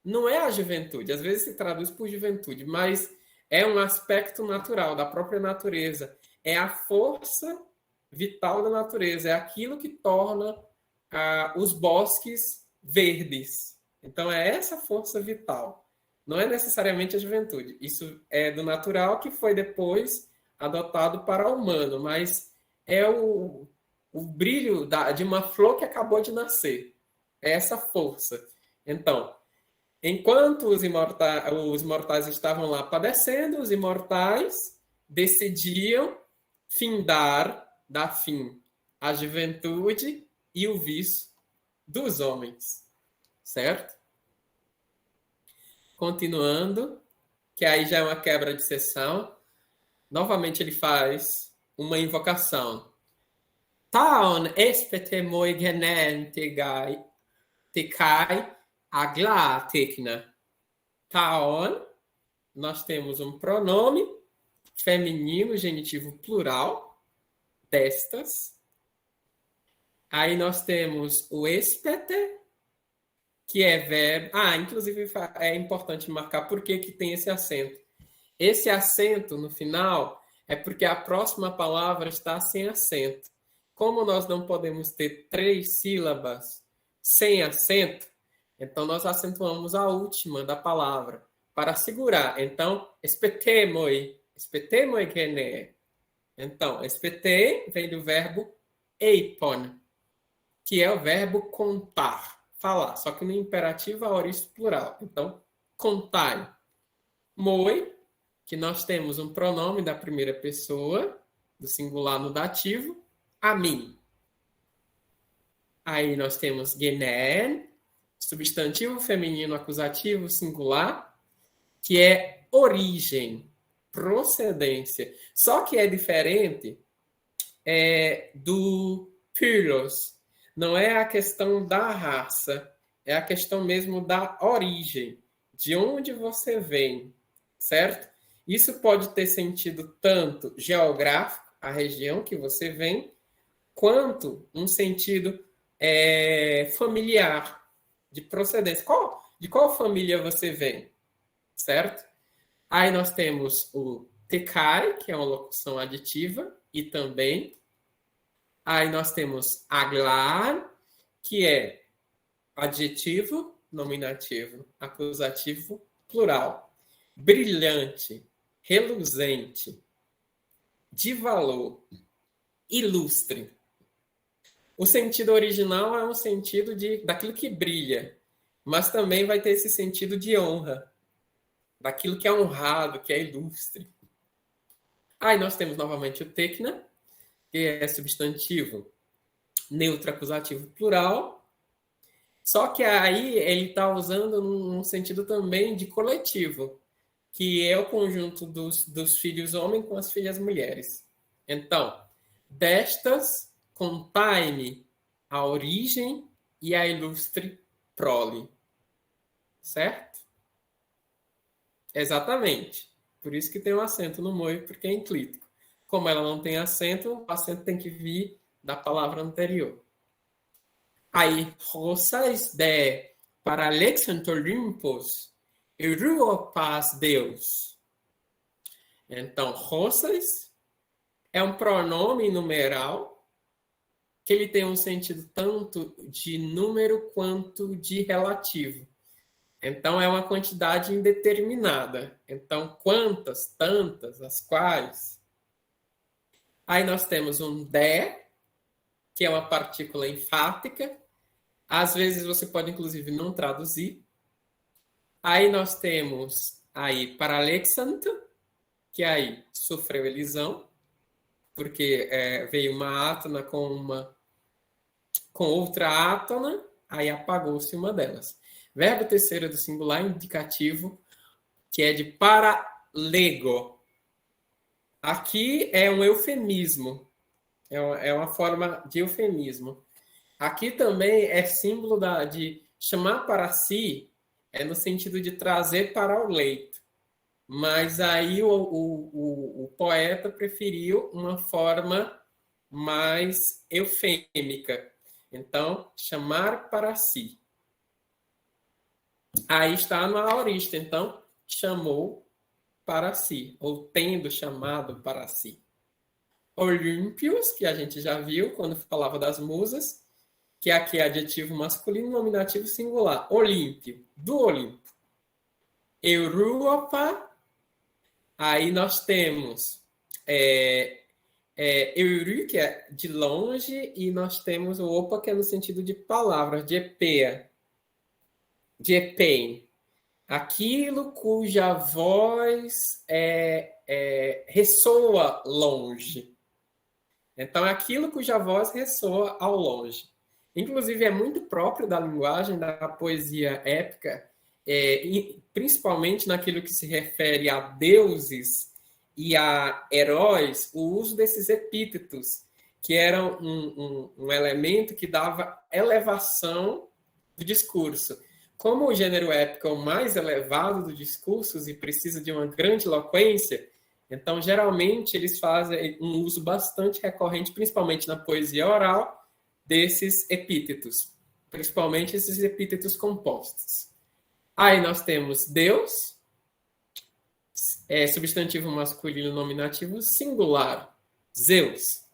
não é a juventude, às vezes se traduz por juventude, mas é um aspecto natural, da própria natureza. É a força vital da natureza, é aquilo que torna os bosques verdes. Então, é essa força vital. Não é necessariamente a juventude. Isso é do natural que foi depois adotado para o humano, mas é o brilho de uma flor que acabou de nascer. É essa força. Então, enquanto os mortais estavam lá padecendo, os imortais decidiam dar fim à juventude e o vício dos homens. Certo? Continuando, que aí já é uma quebra de sessão. Novamente ele faz uma invocação. Taon espetemoi genen tekai agla tekna. Taon, nós temos um pronome feminino, genitivo plural, destas. Aí nós temos o espete, que é verbo. Inclusive é importante marcar por que tem esse acento. Esse acento no final é porque a próxima palavra está sem acento. Como nós não podemos ter 3 sílabas sem acento, então nós acentuamos a última da palavra para segurar. Então, espetemoi gene. Então, espetei vem do verbo eipon, que é o verbo contar, falar, só que no imperativo aorista plural. Então, contai. Moi, que nós temos um pronome da primeira pessoa, do singular no dativo, a mim. Aí nós temos genen, substantivo feminino acusativo singular, que é origem, procedência. Só que é diferente do philos. Não é a questão da raça, é a questão mesmo da origem, de onde você vem, certo? Isso pode ter sentido tanto geográfico, a região que você vem, quanto um sentido familiar, de procedência. De qual família você vem, certo? Aí nós temos o tekai, que é uma locução aditiva, e também. Aí nós temos aglar, que é adjetivo, nominativo, acusativo, plural. Brilhante, reluzente, de valor, ilustre. O sentido original é um sentido daquilo que brilha, mas também vai ter esse sentido de honra, daquilo que é honrado, que é ilustre. Aí nós temos novamente o tekna, que é substantivo neutro acusativo plural, só que aí ele está usando num sentido também de coletivo, que é o conjunto dos filhos homens com as filhas mulheres. Então, destas, contai-me a origem e a ilustre prole. Certo? Exatamente. Por isso que tem um acento no moi, porque é enclítico. Como ela não tem acento, o acento tem que vir da palavra anterior. Aí, roças de Paralexantolimpos, Europas Deus. Então, roças é um pronome numeral que ele tem um sentido tanto de número quanto de relativo. Então, é uma quantidade indeterminada. Então, quantas, tantas, as quais. Aí nós temos um de, que é uma partícula enfática. Às vezes você pode, inclusive, não traduzir. Aí nós temos aí Paralexant, que aí sofreu elisão, porque veio uma átona com outra átona, aí apagou-se uma delas. Verbo terceiro do singular indicativo, que é de paralego. Aqui é um eufemismo, é uma forma de eufemismo. Aqui também é símbolo de chamar para si, no sentido de trazer para o leito. Mas aí o poeta preferiu uma forma mais eufêmica. Então, chamar para si. Aí está no aorista. Então, chamou para si, ou tendo chamado para si. Olímpios, que a gente já viu quando falava das musas, que aqui é adjetivo masculino, nominativo singular. Olímpio, do Olimpo. Europa, aí nós temos Euru, que é de longe, e nós temos o opa, que é no sentido de palavras, de epea, de epein. Aquilo cuja voz ressoa longe. Então, é aquilo cuja voz ressoa ao longe. Inclusive, é muito próprio da linguagem da poesia épica, principalmente naquilo que se refere a deuses e a heróis, o uso desses epítetos, que eram um elemento que dava elevação do discurso. Como o gênero épico é o mais elevado dos discursos e precisa de uma grande eloquência, então, geralmente, eles fazem um uso bastante recorrente, principalmente na poesia oral, desses epítetos, principalmente esses epítetos compostos. Aí nós temos Deus, substantivo masculino nominativo singular, Zeus,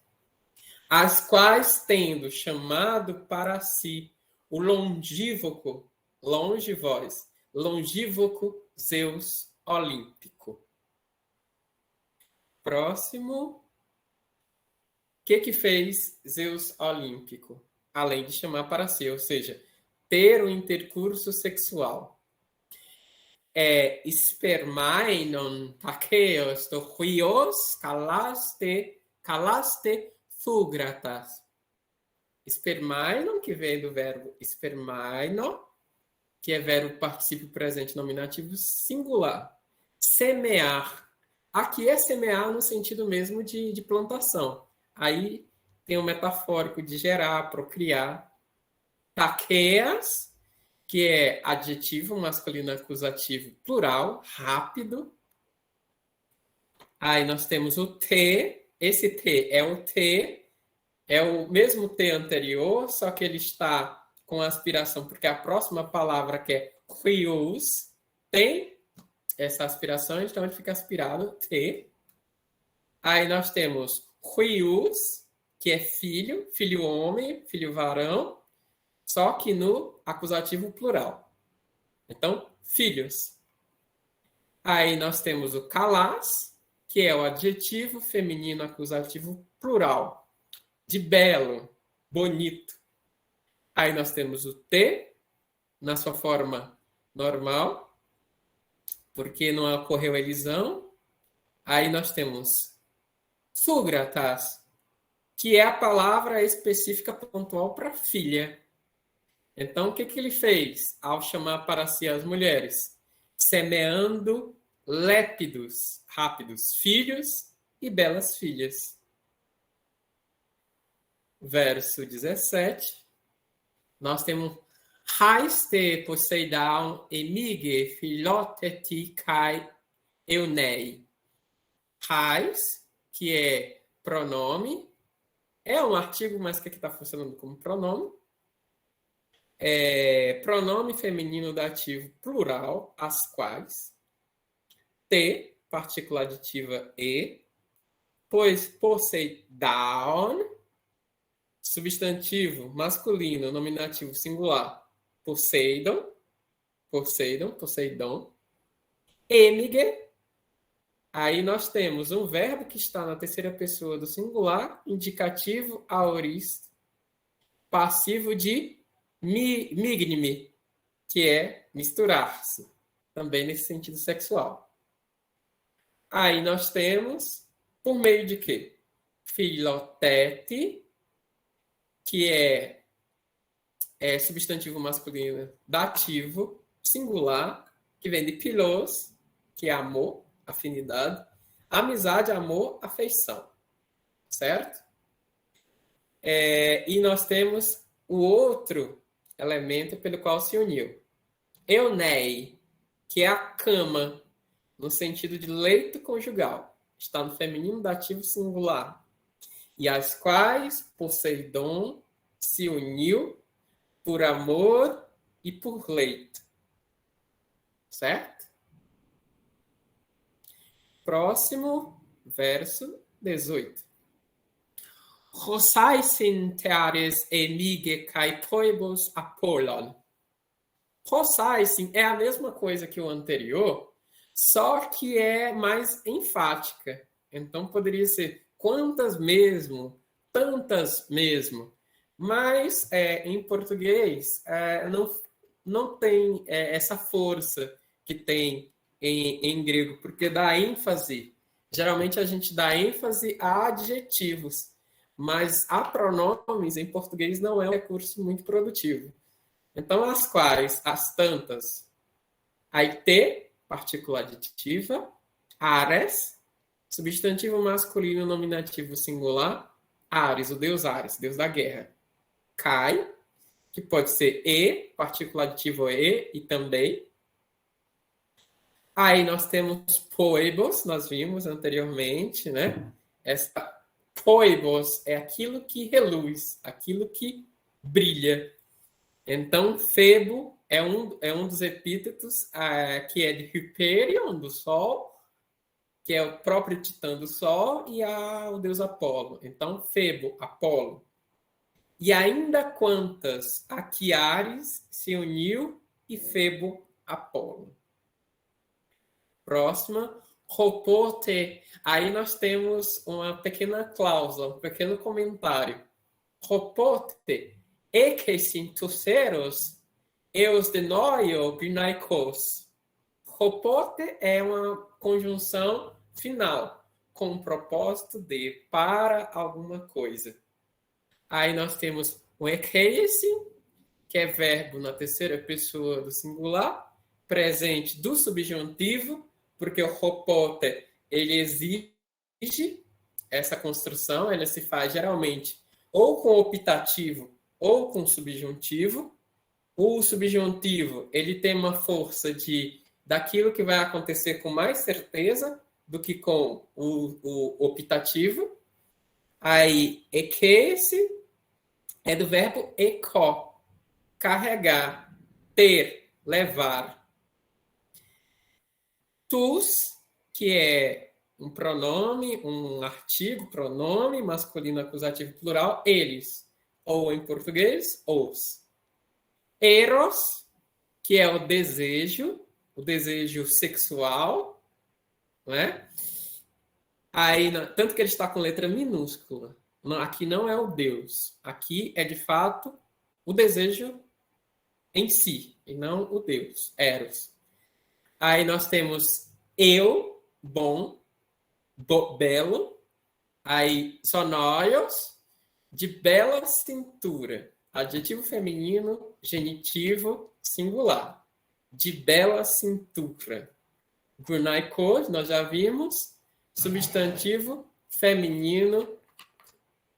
as quais, tendo chamado para si o longínquo, longe voz, longínquo Zeus olímpico. Próximo. O que fez Zeus olímpico? Além de chamar para si, ou seja, ter um intercurso sexual. Espermainon takeos to huios calaste thugratas. Espermainon, que vem do verbo espermaino, que é verbo particípio presente nominativo singular. Semear. Aqui é semear no sentido mesmo de plantação. Aí tem o metafórico de gerar, procriar. Taqueas, que é adjetivo masculino acusativo plural, rápido. Aí nós temos o T. Esse T é o T, é o mesmo T anterior, só que ele está com aspiração, porque a próxima palavra, que é huios, tem essa aspiração, então ele fica aspirado, T. Aí nós temos huius, que é filho, filho homem, filho varão, só que no acusativo plural. Então, filhos. Aí nós temos o calás, que é o adjetivo feminino acusativo plural, de belo, bonito. Aí nós temos o T, na sua forma normal, porque não ocorreu elisão. Aí nós temos thugratas, que é a palavra específica pontual para filha. Então, o que ele fez ao chamar para si as mulheres? Semeando lépidos, rápidos, filhos e belas filhas. Verso 17. Nós temos Haiste Poseidon emige filoteti kai eunei. Raiz, que é pronome. É um artigo, mas que aqui está funcionando como pronome. Pronome feminino dativo plural, as quais. T, partícula aditiva E. Pois Poseidon, substantivo masculino, nominativo singular, Poseidon. Emige. Aí nós temos um verbo que está na terceira pessoa do singular, indicativo aorista, passivo de mignime, que é misturar-se, também nesse sentido sexual. Aí nós temos, por meio de quê? Filotete, que é substantivo masculino dativo, singular, que vem de pilos, que é amor, afinidade, amizade, amor, afeição. Certo? E nós temos o outro elemento pelo qual se uniu. Eunei, que é a cama, no sentido de leito conjugal. Está no feminino dativo singular. E as quais Poseidon se uniu por amor e por leito. Certo? Próximo, verso 18. Rosaisin teares emige kai poibos apollon. Rosaisin é a mesma coisa que o anterior, só que é mais enfática. Então poderia ser quantas mesmo, tantas mesmo. Mas em português não tem essa força que tem em grego, porque dá ênfase. Geralmente a gente dá ênfase a adjetivos, mas a pronomes em português não é um recurso muito produtivo. Então, as quais, as tantas, aí T, partícula aditiva, Ares, substantivo masculino nominativo singular, Ares, o deus Ares, deus da guerra. Kai, que pode ser E, partícula aditiva E, e também. Aí nós temos poibos, nós vimos anteriormente, né? Essa poibos é aquilo que reluz, aquilo que brilha. Então, Febo é um dos epítetos que é de Hyperion, do Sol, que é o próprio Titã do Sol, e o deus Apolo. Então, Febo, Apolo. E ainda quantas aqui Ares se uniu e Febo, Apolo. Próxima, Ropote. Aí nós temos uma pequena cláusula, um pequeno comentário. Ropote, ekesin tuceros, eus de noio gnaikos. Ropote é uma conjunção final, com o propósito de para alguma coisa. Aí nós temos o ekesin, que é verbo na terceira pessoa do singular, presente do subjuntivo, porque o ropote, ele exige essa construção, ela se faz geralmente ou com optativo ou com subjuntivo. O subjuntivo, ele tem uma força daquilo que vai acontecer com mais certeza do que com o optativo. Aí, equece é do verbo eco, carregar, ter, levar. Tus, que é um pronome, um artigo, pronome masculino acusativo plural, eles, ou em português, os. Eros, que é o desejo sexual, né? Aí, tanto que ele está com letra minúscula. Aqui não é o Deus. Aqui é, de fato, o desejo em si, e não o Deus, Eros. Aí nós temos eu, bom, belo. Aí sonórios, de bela cintura. Adjetivo feminino, genitivo, singular. De bela cintura. Gunaikos, nós já vimos. Substantivo feminino,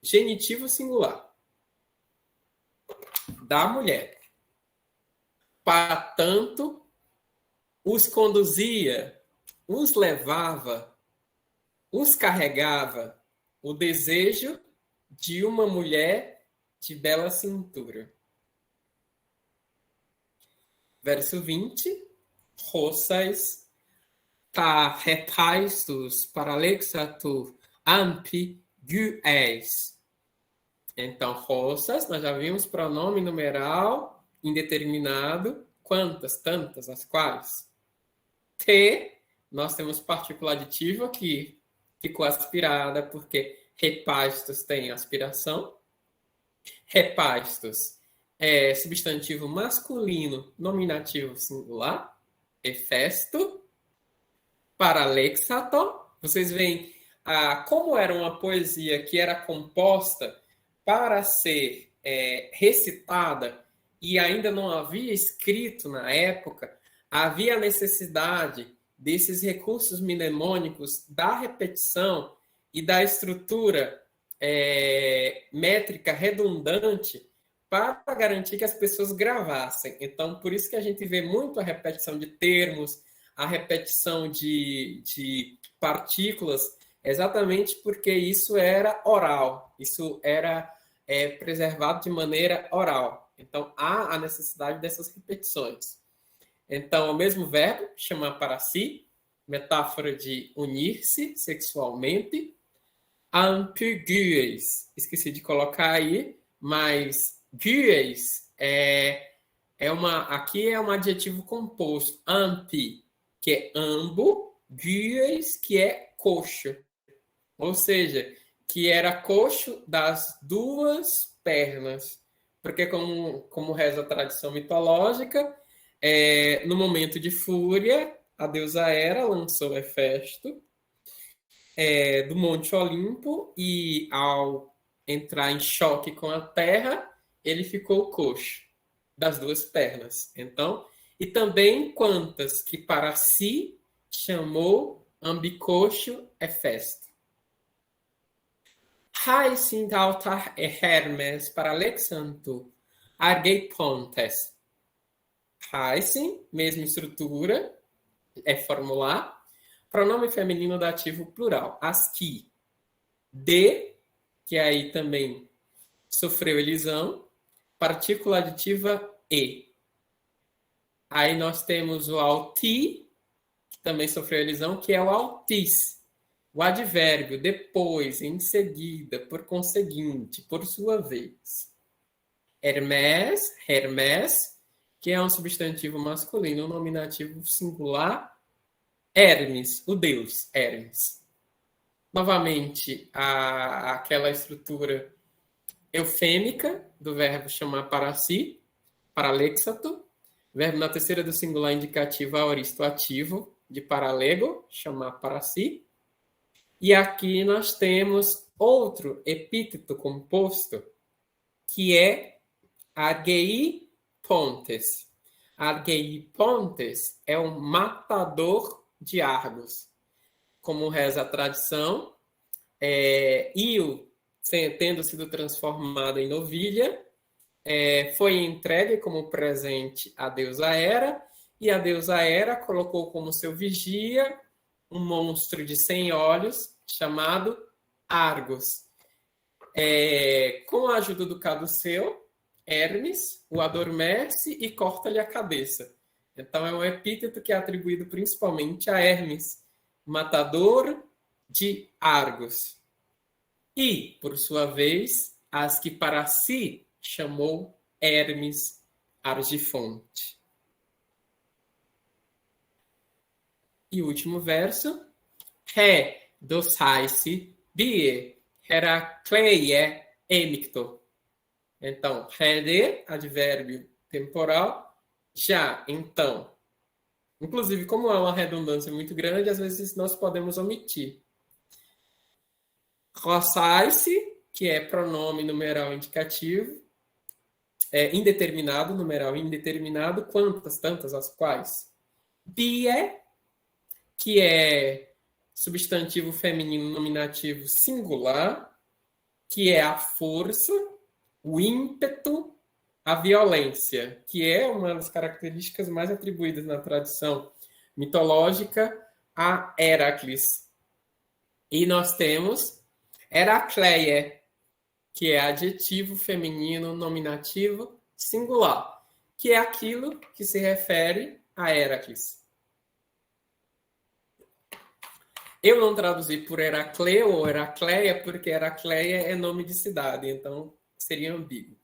genitivo singular. Da mulher. Para tanto, os conduzia, os levava, os carregava o desejo de uma mulher de bela cintura. Verso 20. Rossas ta repaistus paralexatur ambigues. Então, roças, nós já vimos pronome numeral indeterminado. Quantas? Tantas, as quais? Te, nós temos partícula aditiva que ficou aspirada, porque repastos tem aspiração. Repastos é substantivo masculino, nominativo singular. Hefesto. Paralexato. Vocês veem como era uma poesia que era composta para ser recitada e ainda não havia escrito na época, havia a necessidade desses recursos mnemônicos da repetição e da estrutura métrica redundante para garantir que as pessoas gravassem. Então, por isso que a gente vê muito a repetição de termos, a repetição de partículas, exatamente porque isso era oral, isso era preservado de maneira oral. Então, há a necessidade dessas repetições. Então, o mesmo verbo, chamar para si, metáfora de unir-se sexualmente. Ambigues, esqueci de colocar aí, mas gues aqui é um adjetivo composto. Ampi, que é ambo, gues, que é coxo. Ou seja, que era coxo das duas pernas. Porque, como reza a tradição mitológica, no momento de fúria, a deusa Hera lançou Hefesto do Monte Olimpo e, ao entrar em choque com a terra, ele ficou coxo das duas pernas. Então, e também quantas que para si chamou ambicoxo Hefesto. Hai sind altar Hermes para Alexandro argei pontes. Hai sim, mesma estrutura, é formular. Pronome feminino dativo plural. As que. De, que aí também sofreu elisão. Partícula aditiva e. Aí nós temos o alti, que também sofreu elisão, que é o altis. O advérbio depois, em seguida, por conseguinte, por sua vez. Hermès, Hermès, que é um substantivo masculino, um nominativo singular. Hermes, o deus Hermes. Novamente, aquela estrutura eufêmica do verbo chamar para si, paralexato. Verbo na terceira do singular indicativo aoristo ativo, de paralego, chamar para si. E aqui nós temos outro epíteto composto, que é argei pontes. Argei pontes é um matador de Argos. Como reza a tradição, Io, tendo sido transformado em novilha, foi entregue como presente à deusa Hera, e a deusa Hera colocou como seu vigia um monstro de 100 olhos chamado Argos. Com a ajuda do caduceu, Hermes o adormece e corta-lhe a cabeça. Então, é um epíteto que é atribuído principalmente a Hermes, matador de Argos. E, por sua vez, as que para si chamou Hermes Argifonte. E o último verso. He doshaisi die Heracleie emicto. Então, rede, advérbio temporal, já, então. Inclusive, como é uma redundância muito grande, às vezes nós podemos omitir. Rossai-se, que é pronome numeral indicativo, indeterminado, numeral indeterminado, quantas, tantas, as quais. Die, que é substantivo feminino nominativo singular, que é a força, o ímpeto, a violência, que é uma das características mais atribuídas na tradição mitológica a Heracles. E nós temos Heracleia, que é adjetivo feminino nominativo singular, que é aquilo que se refere a Heracles. Eu não traduzi por Heracleu ou Heracleia, porque Heracleia é nome de cidade, então seria ambíguo.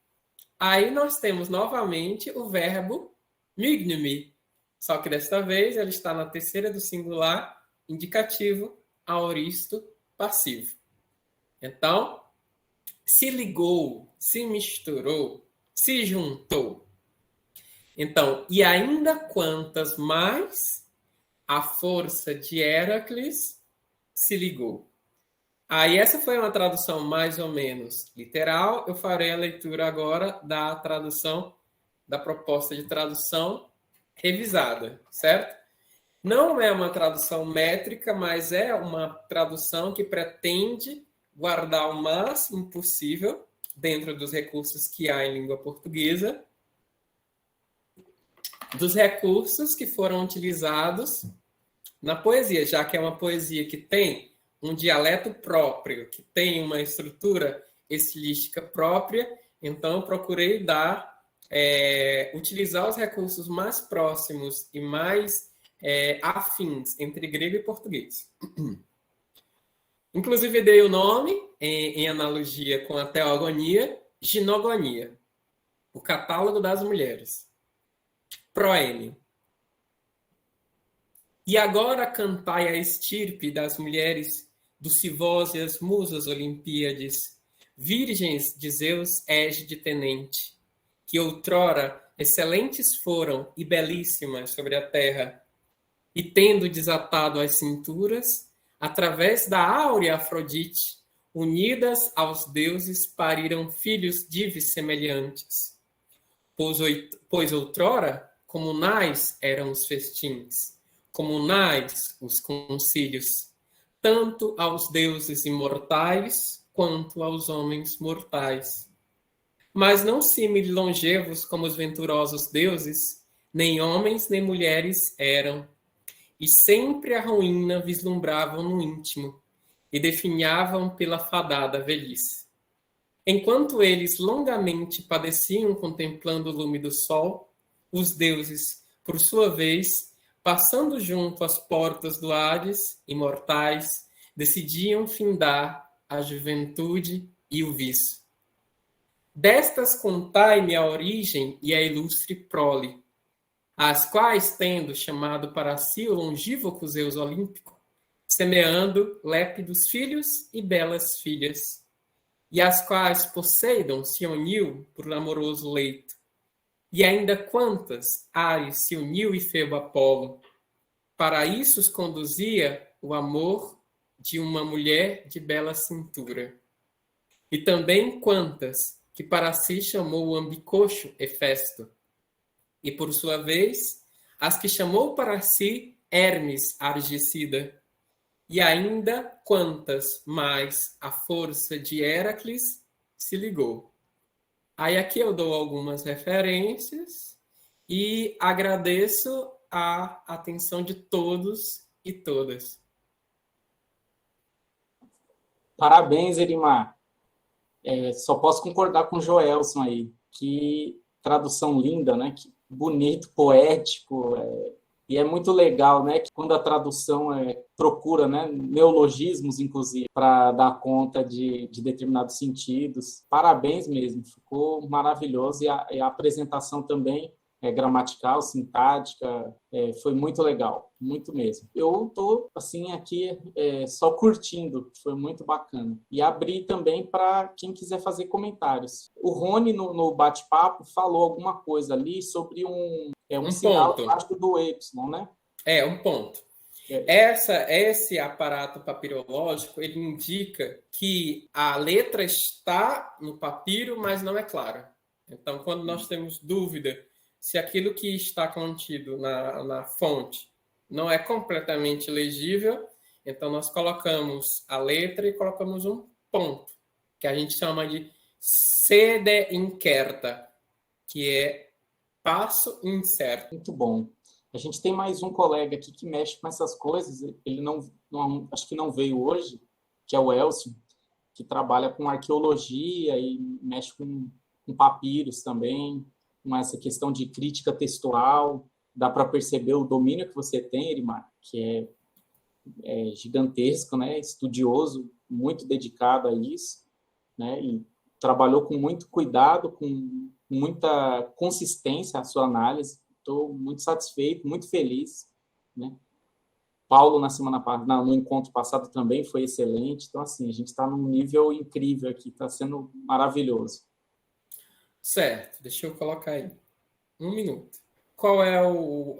Aí nós temos novamente o verbo mignumi, só que desta vez ele está na terceira do singular, indicativo, aoristo, passivo. Então, se ligou, se misturou, se juntou. Então, e ainda quantas mais a força de Heracles se ligou. Aí essa foi uma tradução mais ou menos literal. Eu farei a leitura agora da tradução, da proposta de tradução revisada, certo? Não é uma tradução métrica, mas é uma tradução que pretende guardar o máximo possível, dentro dos recursos que há em língua portuguesa, dos recursos que foram utilizados na poesia, já que é uma poesia que tem um dialeto próprio, que tem uma estrutura estilística própria, então eu procurei utilizar os recursos mais próximos e mais afins entre grego e português. Inclusive dei o nome, em analogia com a teogonia, ginogonia, o catálogo das mulheres. Proeme. E agora cantai a estirpe das mulheres dulcivósias musas Olimpíades, virgens de Zeus égide tenente, que outrora excelentes foram e belíssimas sobre a terra, e tendo desatado as cinturas, através da áurea Afrodite, unidas aos deuses pariram filhos dives semelhantes. Pois outrora, comunais eram os festins, comunais os concílios, tanto aos deuses imortais quanto aos homens mortais. Mas não símile longevos como os venturosos deuses, nem homens nem mulheres eram, e sempre a ruína vislumbravam no íntimo, e definhavam pela fadada velhice. Enquanto eles longamente padeciam contemplando o lume do sol, os deuses, por sua vez, passando junto às portas do Hades, imortais, decidiam findar a juventude e o vício. Destas contai-me a origem e a ilustre prole, as quais, tendo chamado para si o longevo Zeus olímpico, semeando lépidos filhos e belas filhas, e as quais Poseidon se uniu por amoroso leito, e ainda quantas Ares se uniu e Febo Apolo, para isso os conduzia o amor de uma mulher de bela cintura, e também quantas que para si chamou o ambicoxo Hefesto, e por sua vez as que chamou para si Hermes Argicida, e ainda quantas mais a força de Heracles se ligou. Aí aqui eu dou algumas referências e agradeço a atenção de todos e todas. Parabéns, Elimar. Só posso concordar com o Joelson aí. Que tradução linda, né? Que bonito, poético. E é muito legal, né, que quando a tradução procura, né, neologismos, inclusive, para dar conta de determinados sentidos. Parabéns mesmo, ficou maravilhoso. E a apresentação também gramatical, sintática, foi muito legal, muito mesmo. Eu estou, assim, aqui só curtindo, foi muito bacana. E abri também para quem quiser fazer comentários. O Rony, no bate-papo, falou alguma coisa ali sobre um sinal embaixo do Y, né? Um ponto. Esse aparato papirológico, ele indica que a letra está no papiro, mas não é clara. Então, quando nós temos dúvida se aquilo que está contido na fonte não é completamente legível, então nós colocamos a letra e colocamos um ponto, que a gente chama de sede incerta, que é passo incerto. Muito bom. A gente tem mais um colega aqui que mexe com essas coisas, ele não acho que não veio hoje, que é o Elcio, que trabalha com arqueologia e mexe com papiros também, com essa questão de crítica textual. Dá para perceber o domínio que você tem, Erimar, que é gigantesco, né? Estudioso, muito dedicado a isso, né? E trabalhou com muito cuidado, com muita consistência a sua análise. Estou muito satisfeito, muito feliz, né? Paulo, no encontro passado, também foi excelente. Então, assim, a gente está num nível incrível aqui, está sendo maravilhoso. Certo, deixa eu colocar aí. 1 minuto. Qual é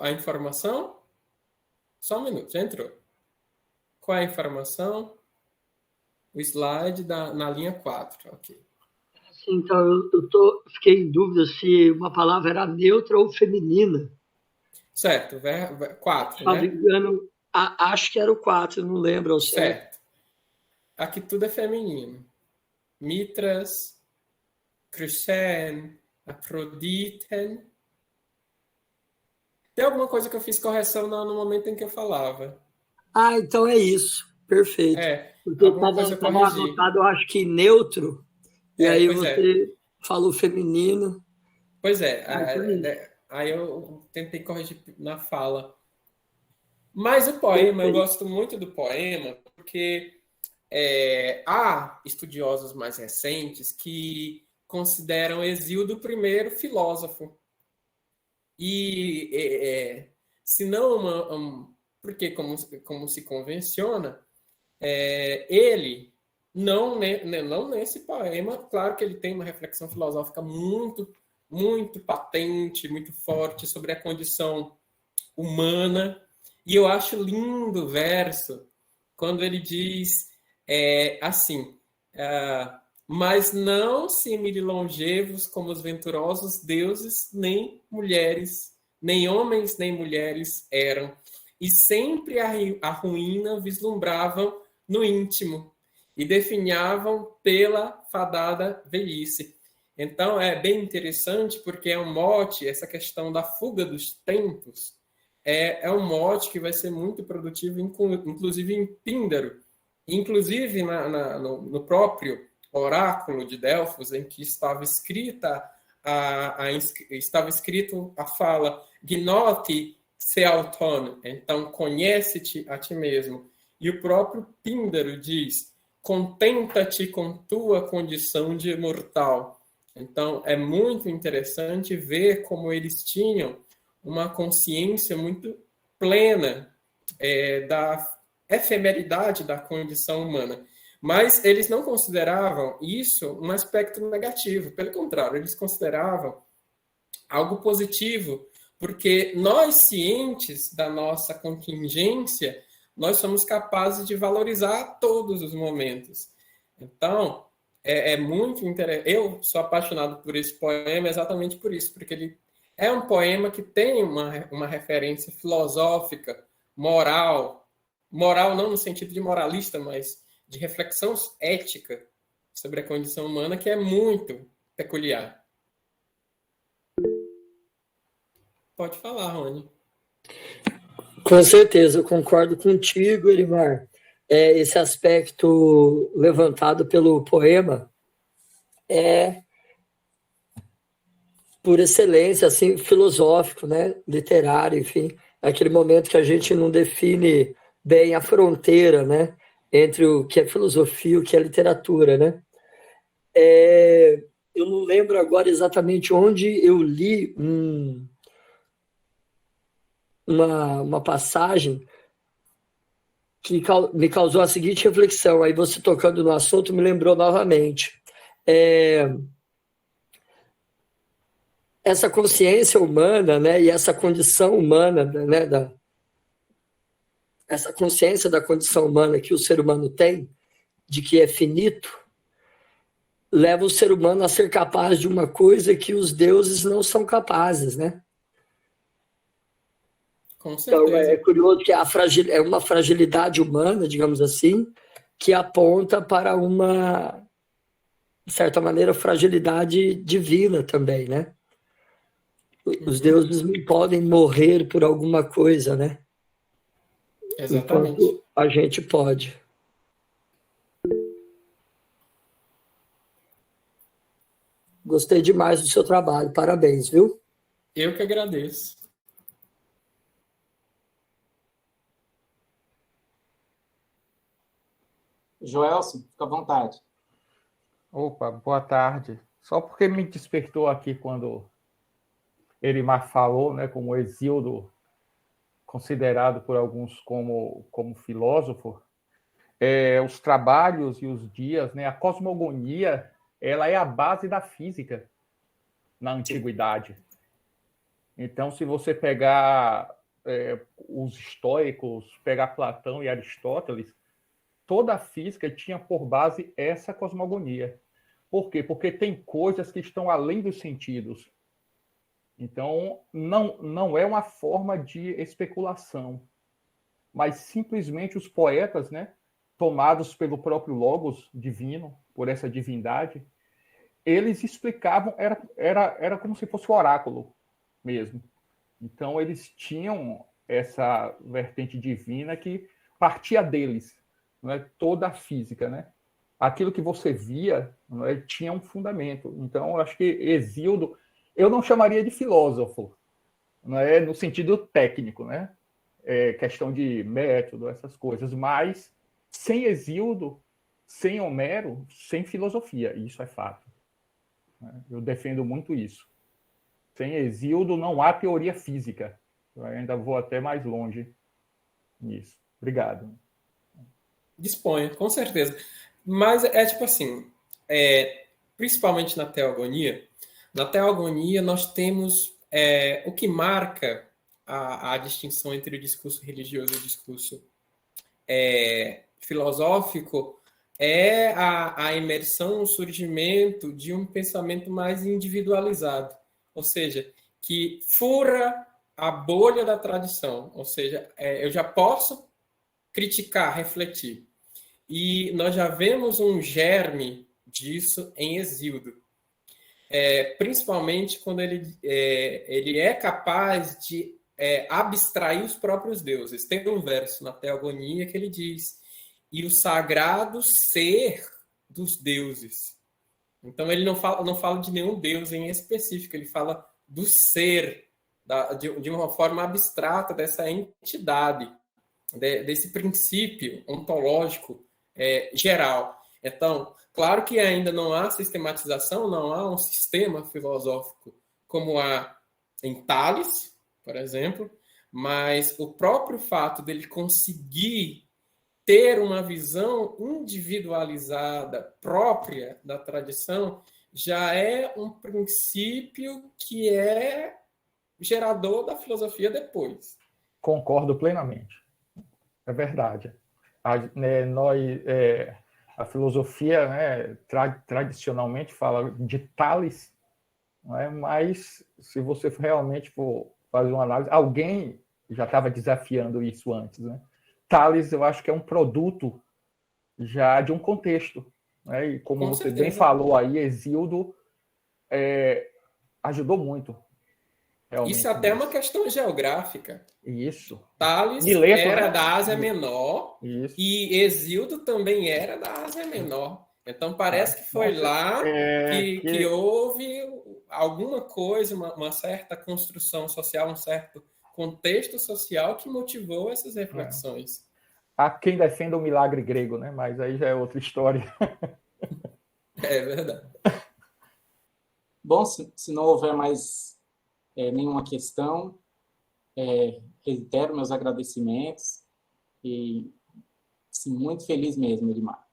a informação? Só 1 minuto, já entrou. Qual é a informação? O slide na linha 4, ok. Então, fiquei em dúvida se uma palavra era neutra ou feminina. Certo, 4, Se não me engano, acho que era o 4, não lembro ao certo. Aqui tudo é feminino. Mitras, Krishna, Aphrodite. Tem alguma coisa que eu fiz correção no momento em que eu falava? Então é isso. Perfeito. Porque estava anotado, eu acho que neutro, e aí você falou feminino. Pois aí eu tentei corrigir na fala. Mas o poema, eu gosto muito do poema, porque há estudiosos mais recentes que consideram Hesíodo o primeiro filósofo. E se não porque como se convenciona, ele não nesse poema, claro que ele tem uma reflexão filosófica muito, muito patente, muito forte sobre a condição humana. E eu acho lindo o verso quando ele diz assim: mas não se mire longevos como os venturosos deuses, nem mulheres, nem homens, nem mulheres eram, e sempre a ruína vislumbravam no íntimo e definhavam pela fadada velhice. Então, é bem interessante porque é um mote, essa questão da fuga dos tempos, é um mote que vai ser muito produtivo, inclusive em Píndaro, inclusive no próprio oráculo de Delfos, em que estava escrita estava escrito a fala Gnoti se auton, então conhece-te a ti mesmo. E o próprio Píndaro diz: contenta-te com tua condição de mortal. Então é muito interessante ver como eles tinham uma consciência muito plena da efemeridade da condição humana. Mas eles não consideravam isso um aspecto negativo. Pelo contrário, eles consideravam algo positivo, porque nós, cientes da nossa contingência, nós somos capazes de valorizar todos os momentos. Então, é muito interessante. Eu sou apaixonado por esse poema exatamente por isso, porque ele é um poema que tem uma referência filosófica, moral não no sentido de moralista, mas de reflexão ética sobre a condição humana, que é muito peculiar. Pode falar, Rony. Com certeza, eu concordo contigo, Erimar. Esse aspecto levantado pelo poema é, por excelência, assim, filosófico, né? Literário, enfim. Aquele momento que a gente não define bem a fronteira, né? Entre o que é filosofia e o que é literatura, né? Eu não lembro agora exatamente onde eu li uma passagem que me causou a seguinte reflexão. Aí você tocando no assunto me lembrou novamente. Essa consciência humana, né, e essa condição humana, né, essa consciência da condição humana que o ser humano tem, de que é finito, leva o ser humano a ser capaz de uma coisa que os deuses não são capazes, né? Com certeza. Então, é curioso que é uma fragilidade humana, digamos assim, que aponta para uma, de certa maneira, fragilidade divina também, né? Os deuses não podem morrer por alguma coisa, né? Exatamente. Enquanto a gente pode. Gostei demais do seu trabalho. Parabéns, viu? Eu que agradeço. Joelson, fica à vontade. Opa, boa tarde. Só porque me despertou aqui quando Erimar falou, né, como Hesíodo, considerado por alguns como filósofo, os trabalhos e os dias, né, a cosmogonia, ela é a base da física na antiguidade. Então, se você pegar os estoicos, pegar Platão e Aristóteles, toda a física tinha por base essa cosmogonia. Por quê? Porque tem coisas que estão além dos sentidos. Então, não é uma forma de especulação, mas simplesmente os poetas, né, tomados pelo próprio Logos divino, por essa divindade, eles explicavam, era como se fosse o oráculo mesmo. Então, eles tinham essa vertente divina que partia deles, não é? Toda a física, né? Aquilo que você via, não é? Tinha um fundamento. Então, eu acho que Hesíodo, eu não chamaria de filósofo, não é? No sentido técnico, né? Questão de método, essas coisas, mas sem Hesíodo, sem Homero, sem filosofia, isso é fato. Eu defendo muito isso. Sem Hesíodo não há teoria física. Eu ainda vou até mais longe nisso. Obrigado. Disponha, com certeza. Mas tipo assim, principalmente na teogonia nós temos o que marca a distinção entre o discurso religioso e o discurso filosófico é a imersão, o surgimento de um pensamento mais individualizado, ou seja, que fura a bolha da tradição, ou seja, eu já posso criticar, refletir. E nós já vemos um germe disso em Hesíodo, principalmente quando ele é capaz de abstrair os próprios deuses. Tem um verso na Teogonia que ele diz: e o sagrado ser dos deuses. Então ele não fala de nenhum deus em específico, ele fala do ser, de uma forma abstrata dessa entidade, desse princípio ontológico geral. Então, claro que ainda não há sistematização, não há um sistema filosófico como há em Tales, por exemplo, mas o próprio fato dele conseguir ter uma visão individualizada própria da tradição já é um princípio que é gerador da filosofia depois. Concordo plenamente. É verdade. A filosofia, né, tradicionalmente fala de Tales, não é? Mas se você realmente for fazer uma análise, alguém já estava desafiando isso antes, né? Tales, eu acho que é um produto já de um contexto, né? E como Com você certeza. bem falou aí, Hesíodo ajudou muito. Isso é até uma questão geográfica. Isso. Tales Mileto, era né? da Ásia Menor. Isso. E Hesíodo também era da Ásia Menor. Então parece que foi lá que houve alguma coisa, uma certa construção social, um certo contexto social que motivou essas reflexões. Há quem defenda o milagre grego, né? Mas aí já é outra história. É verdade. Bom, se não houver mais nenhuma questão, reitero meus agradecimentos e sim, muito feliz mesmo, Erimar.